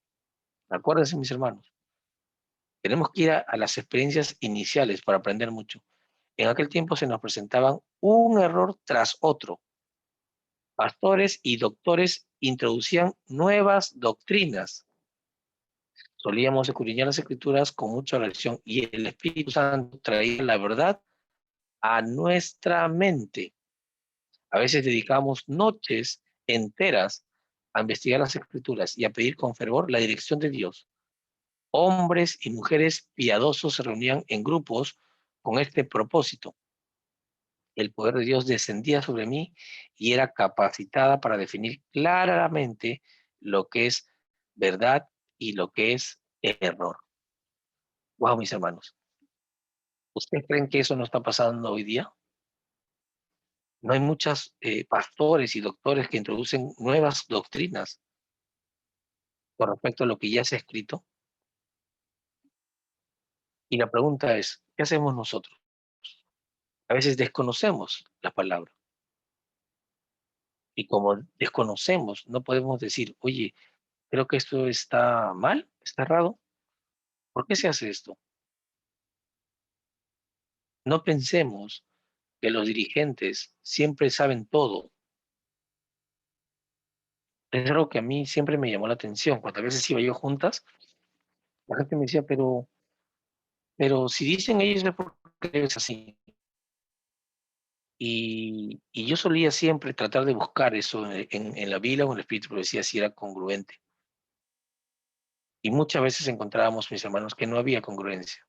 Acuérdense, mis hermanos, tenemos que ir a las experiencias iniciales para aprender mucho. En aquel tiempo se nos presentaban un error tras otro. Pastores y doctores introducían nuevas doctrinas. Solíamos escudriñar las escrituras con mucha oración y el Espíritu Santo traía la verdad a nuestra mente. A veces dedicamos noches enteras a investigar las escrituras y a pedir con fervor la dirección de Dios. Hombres y mujeres piadosos se reunían en grupos con este propósito. El poder de Dios descendía sobre mí y era capacitada para definir claramente lo que es verdad y lo que es error. Wow, mis hermanos. ¿Ustedes creen que eso no está pasando hoy día? No hay muchos pastores y doctores que introducen nuevas doctrinas. con respecto a lo que ya se ha escrito. Y la pregunta es, ¿qué hacemos nosotros? A veces desconocemos la palabra. Y como desconocemos, no podemos decir, oye, creo que esto está mal, está errado. ¿Por qué se hace esto? No pensemos que los dirigentes siempre saben todo. Es algo que a mí siempre me llamó la atención. Cuando a veces iba yo juntas, la gente me decía, pero si dicen ellos es porque es así. Y yo solía siempre tratar de buscar eso en la Biblia o en el Espíritu, pero decía si era congruente. Y muchas veces encontrábamos, mis hermanos, que no había congruencia.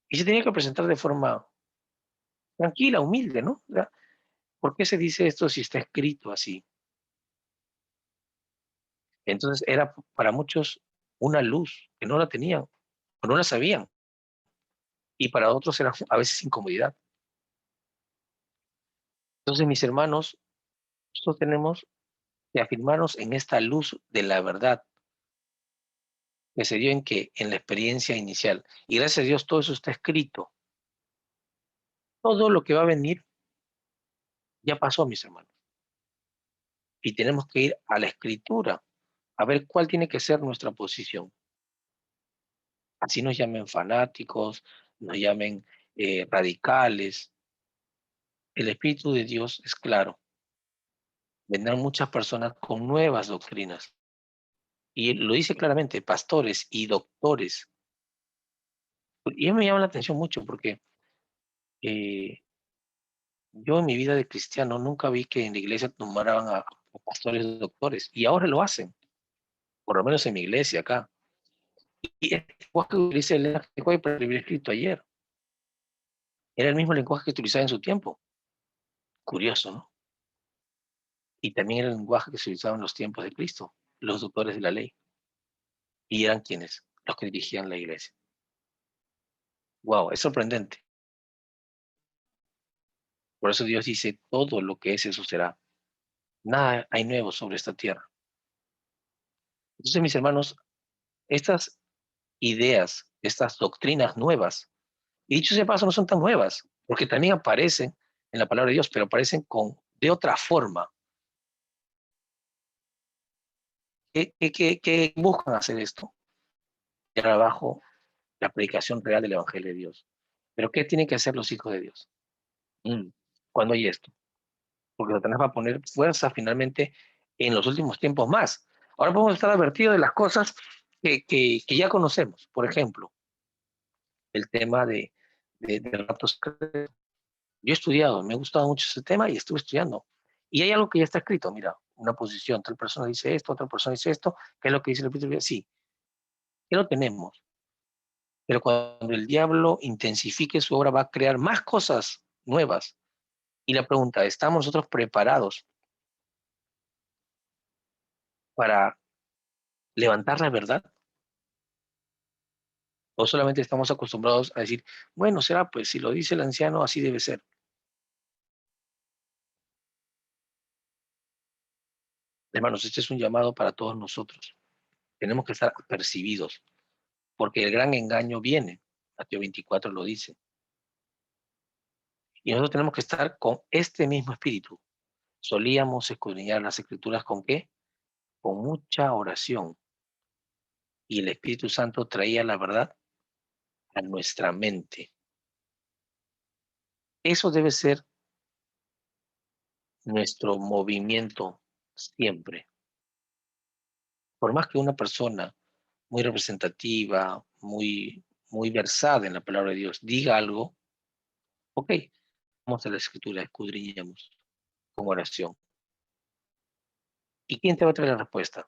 Y se tenía que presentar de forma tranquila, humilde, ¿no? O sea, ¿por qué se dice esto si está escrito así? Entonces era para muchos una luz que no la tenían o no la sabían. Y para otros era a veces incomodidad. Entonces, mis hermanos, nosotros tenemos que afirmarnos en esta luz de la verdad que se dio en la experiencia inicial. Y gracias a Dios todo eso está escrito. Todo lo que va a venir ya pasó, mis hermanos. Y tenemos que ir a la escritura a ver cuál tiene que ser nuestra posición. Así nos llamen fanáticos, nos llamen radicales. El Espíritu de Dios es claro. Vendrán muchas personas con nuevas doctrinas. Y lo dice claramente, pastores y doctores. Y eso me llama la atención mucho porque eh, yo en mi vida de cristiano nunca vi que en la iglesia nombraban a pastores y doctores. Y ahora lo hacen, por lo menos en mi iglesia acá. Y el lenguaje que utiliza el lenguaje para escribir escrito ayer era el mismo lenguaje que utilizaba en su tiempo. Curioso, ¿no? Y también era el lenguaje que se utilizaba en los tiempos de Cristo, los doctores de la ley. Y eran quienes, los que dirigían la iglesia. Wow, es sorprendente. Por eso Dios dice, todo lo que es, eso será. Nada hay nuevo sobre esta tierra. Entonces, mis hermanos, estas ideas, estas doctrinas nuevas, y dicho sea paso, no son tan nuevas, porque también aparecen en la palabra de Dios, pero aparecen de otra forma. ¿Qué buscan hacer esto? Llevar abajo la predicación real del Evangelio de Dios. ¿Pero qué tienen que hacer los hijos de Dios? Cuando hay esto. Porque Satanás va a poner fuerza finalmente en los últimos tiempos más. Ahora podemos estar advertidos de las cosas que ya conocemos. Por ejemplo, el tema de rapto secreto. Yo he estudiado, me ha gustado mucho ese tema y estuve estudiando. Y hay algo que ya está escrito, mira, una posición, tal persona dice esto, otra persona dice esto, ¿qué es lo que dice el Espíritu? Sí, ya lo tenemos. Pero cuando el diablo intensifique su obra, va a crear más cosas nuevas. Y la pregunta, ¿estamos nosotros preparados para levantar la verdad? ¿O solamente estamos acostumbrados a decir, bueno, será pues si lo dice el anciano, así debe ser? Hermanos, este es un llamado para todos nosotros. Tenemos que estar apercibidos, porque el gran engaño viene. Mateo 24 lo dice. Y nosotros tenemos que estar con este mismo espíritu. Solíamos escudriñar las escrituras ¿con qué? Con mucha oración. Y el Espíritu Santo traía la verdad a nuestra mente. Eso debe ser nuestro movimiento siempre. Por más que una persona muy representativa, muy versada en la palabra de Dios diga algo, ok, vamos a la escritura, escudriñemos con oración. ¿Y quién te va a traer la respuesta?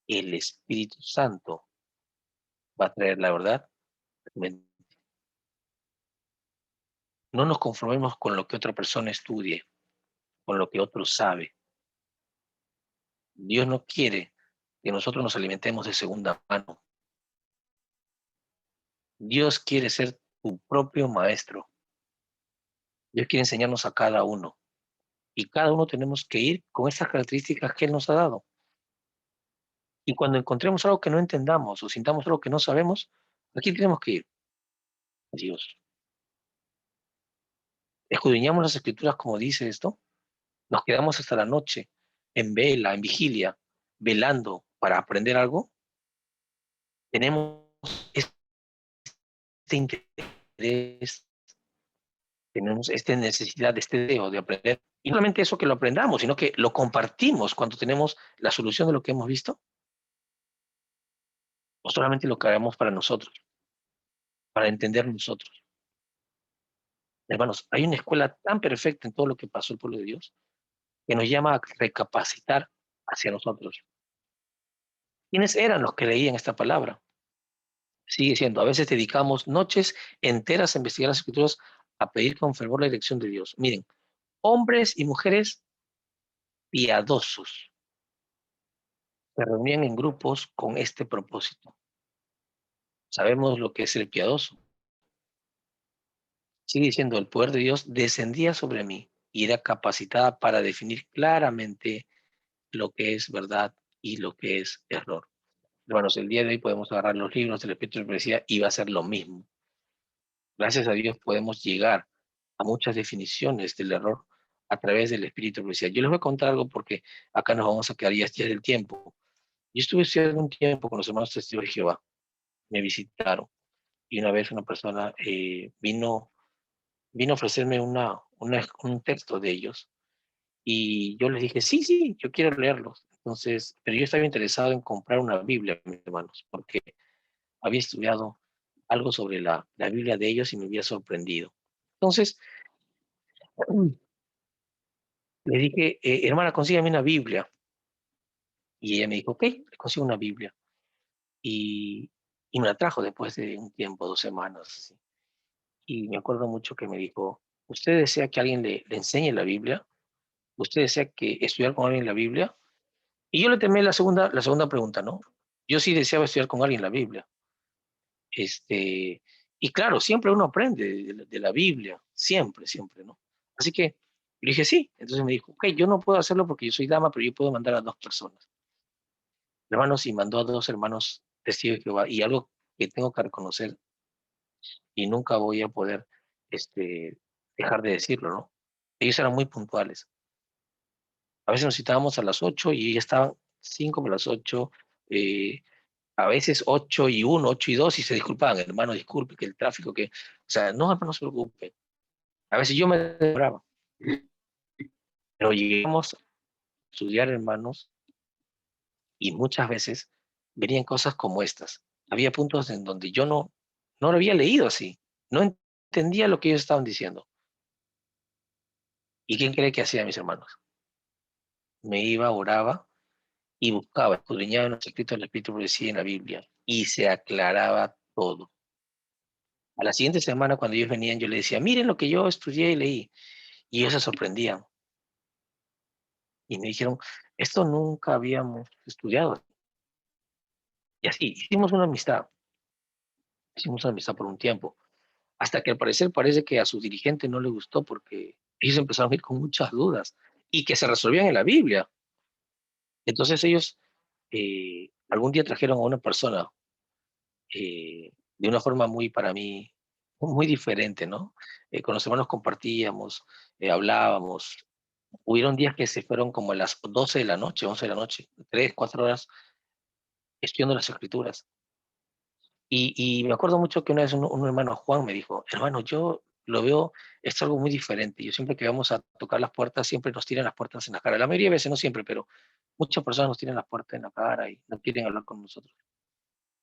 El Espíritu Santo va a traer la verdad. No nos conformemos con lo que otra persona estudie, con lo que otro sabe. Dios no quiere que nosotros nos alimentemos de segunda mano. Dios quiere ser tu propio maestro. Dios quiere enseñarnos a cada uno. Y cada uno tenemos que ir con esas características que Él nos ha dado. Y cuando encontremos algo que no entendamos o sintamos algo que no sabemos, aquí tenemos que ir. Dios. Escudriñamos las escrituras como dice esto. Nos quedamos hasta la noche, en vela, en vigilia, velando para aprender algo. Tenemos este interés, tenemos esta necesidad, este deseo de aprender. Y no solamente eso que lo aprendamos, sino que lo compartimos cuando tenemos la solución de lo que hemos visto. O solamente lo queremos para nosotros, para entender nosotros. Hermanos, hay una escuela tan perfecta en todo lo que pasó el pueblo de Dios que nos llama a recapacitar hacia nosotros. ¿Quiénes eran los que leían esta palabra? Sigue siendo, a veces dedicamos noches enteras a investigar las escrituras, a pedir con fervor la dirección de Dios. Miren, hombres y mujeres piadosos se reunían en grupos con este propósito. Sabemos lo que es el piadoso. Sigue diciendo, el poder de Dios descendía sobre mí y era capacitada para definir claramente lo que es verdad y lo que es error. Hermanos, el día de hoy podemos agarrar los libros del Espíritu de Profecía y va a ser lo mismo. Gracias a Dios podemos llegar a muchas definiciones del error a través del Espíritu de Profecía. Yo les voy a contar algo porque acá nos vamos a quedar ya del tiempo. Yo estuve estudiando un tiempo con los hermanos testigos de Jehová. Me visitaron y una vez una persona vino a ofrecerme un texto de ellos y yo les dije, sí, yo quiero leerlos. Entonces, pero yo estaba interesado en comprar una Biblia, mis hermanos, porque había estudiado algo sobre la Biblia de ellos y me había sorprendido. Entonces, le dije, hermana, consígame una Biblia. Y ella me dijo, ok, le consigo una Biblia. Y, y me la trajo después de un tiempo, 2 semanas. Así. Y me acuerdo mucho que me dijo, ¿usted desea que alguien le enseñe la Biblia? ¿Usted desea que estudiar con alguien la Biblia? Y yo le temé la segunda pregunta, ¿no? Yo sí deseaba estudiar con alguien la Biblia. Y claro, siempre uno aprende de la Biblia, siempre, ¿no? Así que le dije sí. Entonces me dijo, ok, yo no puedo hacerlo porque yo soy dama, pero yo puedo mandar a 2 personas. Hermanos, y mandó a 2 hermanos testigos de Jehová. Y algo que tengo que reconocer y nunca voy a poder dejar de decirlo, ¿no? Ellos eran muy puntuales. A veces nos citábamos a las 8 y ya estaban 5 para las 8, a veces 8:01, 8:02 y se disculpaban, hermano, disculpe que el tráfico, o sea, no, hermano, no se preocupe. A veces yo me demoraba, pero llegamos a estudiar, hermanos, y muchas veces venían cosas como estas. Había puntos en donde yo no lo había leído así, no entendía lo que ellos estaban diciendo. ¿Y quién cree que hacía, mis hermanos? Me iba, oraba y buscaba, escudriñaba en los escritos del Espíritu decía en la Biblia y se aclaraba todo. A la siguiente semana, cuando ellos venían, yo les decía, miren lo que yo estudié y leí. Y ellos se sorprendían. Y me dijeron, esto nunca habíamos estudiado. Y así, hicimos una amistad. Hicimos una amistad por un tiempo. Hasta que al parecer parece que a su dirigente no le gustó porque ellos empezaron a ir con muchas dudas y que se resolvían en la Biblia. Entonces ellos algún día trajeron a una persona de una forma muy, para mí, muy diferente, ¿no? Con los hermanos compartíamos, hablábamos. Hubieron días que se fueron como a las 12 de la noche, 11 de la noche, 3, 4 horas estudiando las escrituras. Y me acuerdo mucho que una vez un hermano Juan me dijo, hermano, yo lo veo, es algo muy diferente. Yo siempre que vamos a tocar las puertas, siempre nos tiran las puertas en la cara. La mayoría de veces, no siempre, pero muchas personas nos tiran las puertas en la cara y no quieren hablar con nosotros.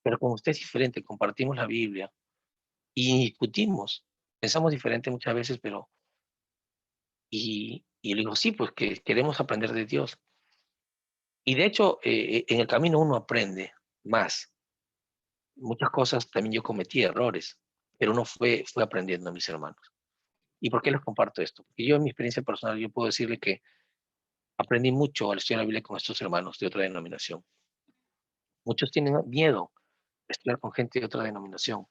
Pero con usted es diferente, compartimos la Biblia y discutimos. Pensamos diferente muchas veces, pero... Y le digo, sí, pues que queremos aprender de Dios. Y de hecho, en el camino uno aprende más. Muchas cosas también yo cometí errores, pero uno fue aprendiendo, mis hermanos. ¿Y por qué les comparto esto? Porque yo en mi experiencia personal, yo puedo decirle que aprendí mucho al estudiar la Biblia con estos hermanos de otra denominación. Muchos tienen miedo de estudiar con gente de otra denominación.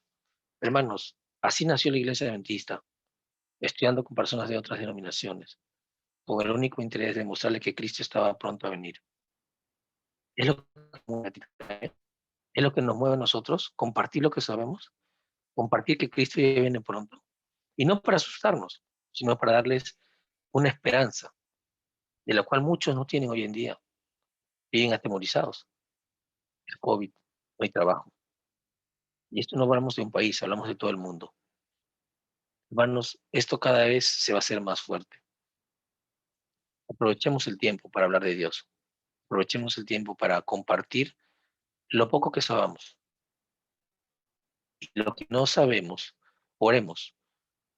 Hermanos, así nació la iglesia adventista, estudiando con personas de otras denominaciones, con el único interés de mostrarle que Cristo estaba pronto a venir. Es lo que, es lo que nos mueve a nosotros, compartir lo que sabemos, compartir que Cristo ya viene pronto. Y no para asustarnos, sino para darles una esperanza, de la cual muchos no tienen hoy en día. Viven atemorizados. El COVID, no hay trabajo. Y esto no hablamos de un país, hablamos de todo el mundo. Hermanos, esto cada vez se va a hacer más fuerte. Aprovechemos el tiempo para hablar de Dios. Aprovechemos el tiempo para compartir lo poco que sabemos. Y lo que no sabemos, oremos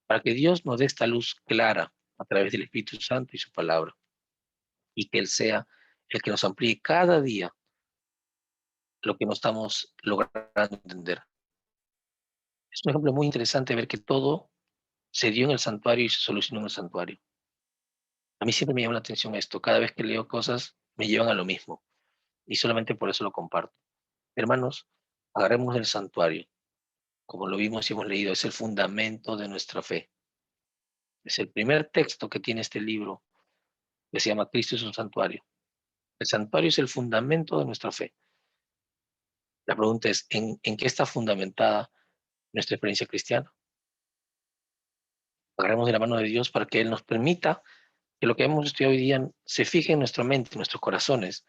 para que Dios nos dé esta luz clara a través del Espíritu Santo y su palabra. Y que Él sea el que nos amplíe cada día lo que no estamos logrando entender. Es un ejemplo muy interesante ver que todo se dio en el santuario y se solucionó en el santuario. A mí siempre me llama la atención esto. Cada vez que leo cosas me llevan a lo mismo. Y solamente por eso lo comparto. Hermanos, agarremos el santuario. Como lo vimos y hemos leído, es el fundamento de nuestra fe. Es el primer texto que tiene este libro que se llama Cristo es un santuario. El santuario es el fundamento de nuestra fe. La pregunta es, ¿en qué está fundamentada nuestra experiencia cristiana? Agarremos de la mano de Dios para que Él nos permita que lo que hemos estudiado hoy día se fije en nuestra mente, en nuestros corazones,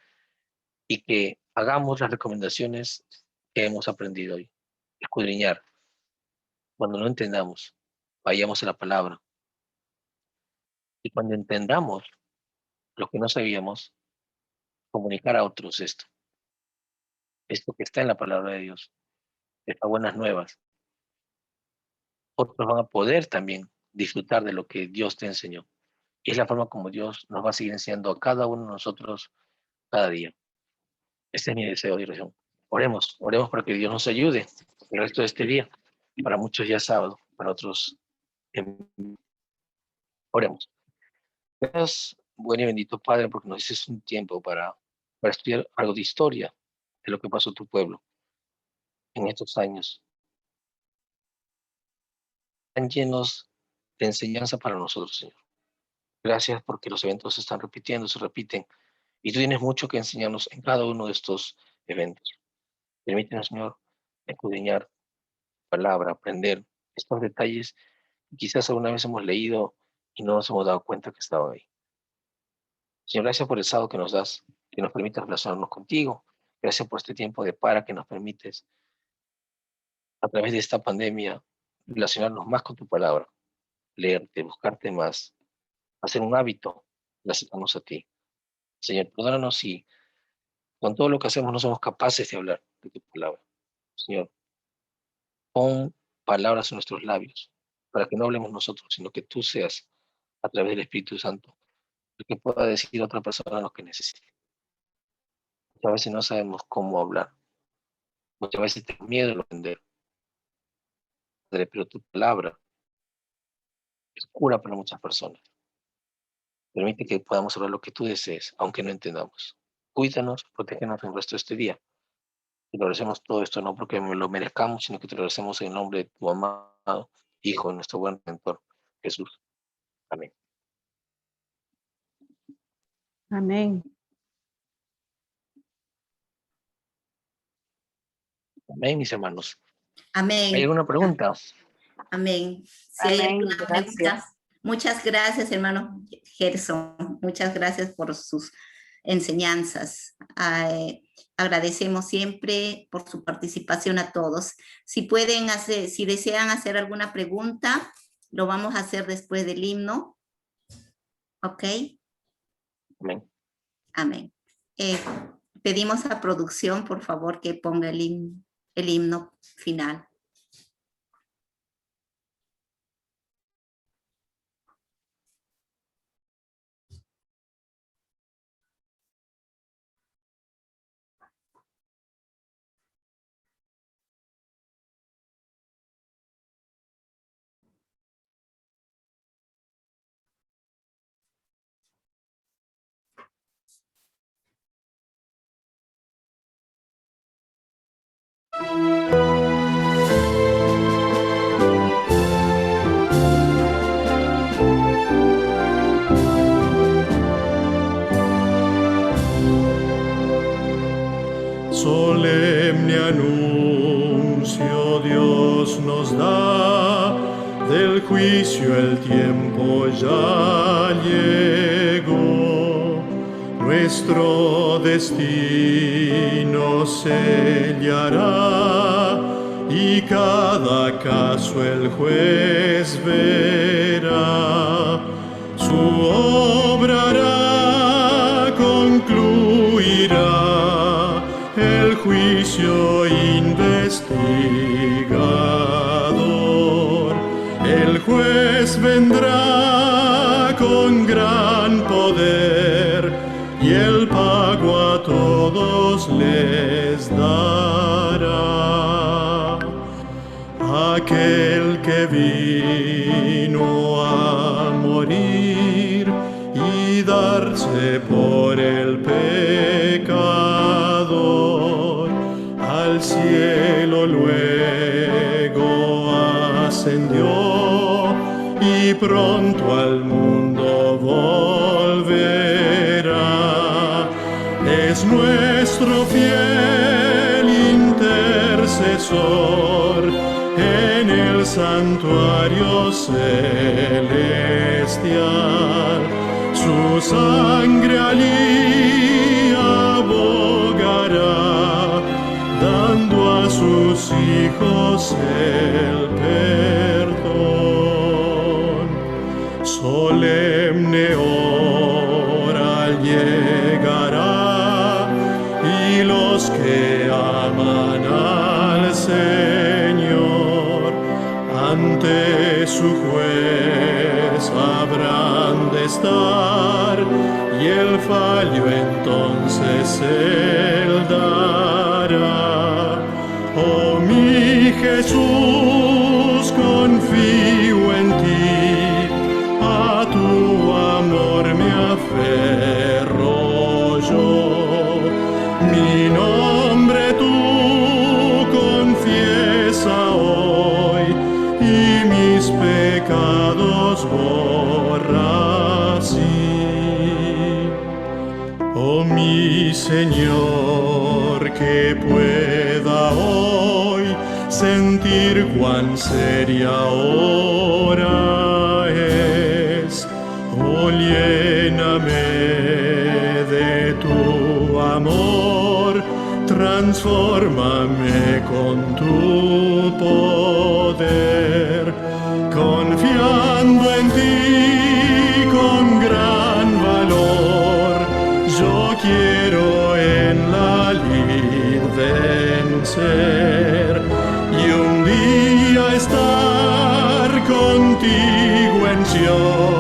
y que hagamos las recomendaciones que hemos aprendido hoy. Escudriñar. Cuando no entendamos, vayamos a la palabra. Y cuando entendamos lo que no sabíamos, comunicar a otros esto que está en la palabra de Dios, estas buenas nuevas. Otros van a poder también disfrutar de lo que Dios te enseñó. Y es la forma como Dios nos va a seguir enseñando a cada uno de nosotros cada día. Este es mi deseo y oración. Oremos para que Dios nos ayude el resto de este día. Para muchos ya es sábado, para otros oremos. Gracias, buen y bendito Padre, porque nos dices un tiempo para estudiar algo de historia de lo que pasó tu pueblo en estos años, tan llenos de enseñanza para nosotros, Señor. Gracias porque los eventos se están repitiendo, se repiten, y tú tienes mucho que enseñarnos en cada uno de estos eventos. Permítenos, Señor, escudriñar palabra, aprender estos detalles que quizás alguna vez hemos leído y no nos hemos dado cuenta que estaban ahí. Señor, gracias por el sábado que nos das, que nos permite relacionarnos contigo. Gracias por este tiempo de para que nos permites, a través de esta pandemia, relacionarnos más con tu palabra, leerte, buscarte más, hacer un hábito de acercarnos a ti. Señor, perdónanos si con todo lo que hacemos no somos capaces de hablar de tu palabra. Señor, pon palabras en nuestros labios para que no hablemos nosotros, sino que tú seas, a través del Espíritu Santo, el que pueda decir a otra persona lo que necesite. Muchas veces no sabemos cómo hablar. Muchas veces tenemos miedo de ofender. Pero tu palabra es cura para muchas personas. Permite que podamos hablar lo que tú desees, aunque no entendamos. Cuídanos, protégenos el resto de este día. Y lo agradecemos todo esto no porque lo merezcamos, sino que te lo agradecemos en el nombre de tu amado Hijo, nuestro buen Redentor, Jesús. Amén. Amén. Amén, mis hermanos. ¿Hay Amén. alguna pregunta? Amén. Si hay Amén, alguna pregunta, gracias. muchas gracias, hermano Gerson. Muchas gracias por sus enseñanzas. Agradecemos siempre por su participación a todos. Si pueden hacer, si desean hacer alguna pregunta, lo vamos a hacer después del himno. ¿Ok? Amén. Amén. Pedimos a producción, por favor, que ponga el himno final. juicio el tiempo ya llegó, nuestro destino sellará y cada caso el juez verá. Su obra hará, concluirá el juicio investigador. El juez vendrá con gran poder y el pago a todos les dará. Aquel que vino a morir y darse por el pecador, al cielo luego ascendió y pronto al mundo volverá. Es nuestro fiel intercesor en el santuario celestial. Su sangre allí abogará, dando a sus hijos el perdón. Solemne hora llegará y los que aman al Señor ante su juez habrán de estar, y el fallo entonces él dará. Oh mi Jesús, confío en ti, a tu amor me aferro yo. Mi nombre tú confiesa hoy y mis pecados borra así. Oh mi Señor, que pueda hoy sentir cuán seria hora es. Oh, lléname de tu amor, transfórmame con tu poder, confiando en ti con gran valor. Yo quiero en la lid vencer y un día estar contigo en Sion.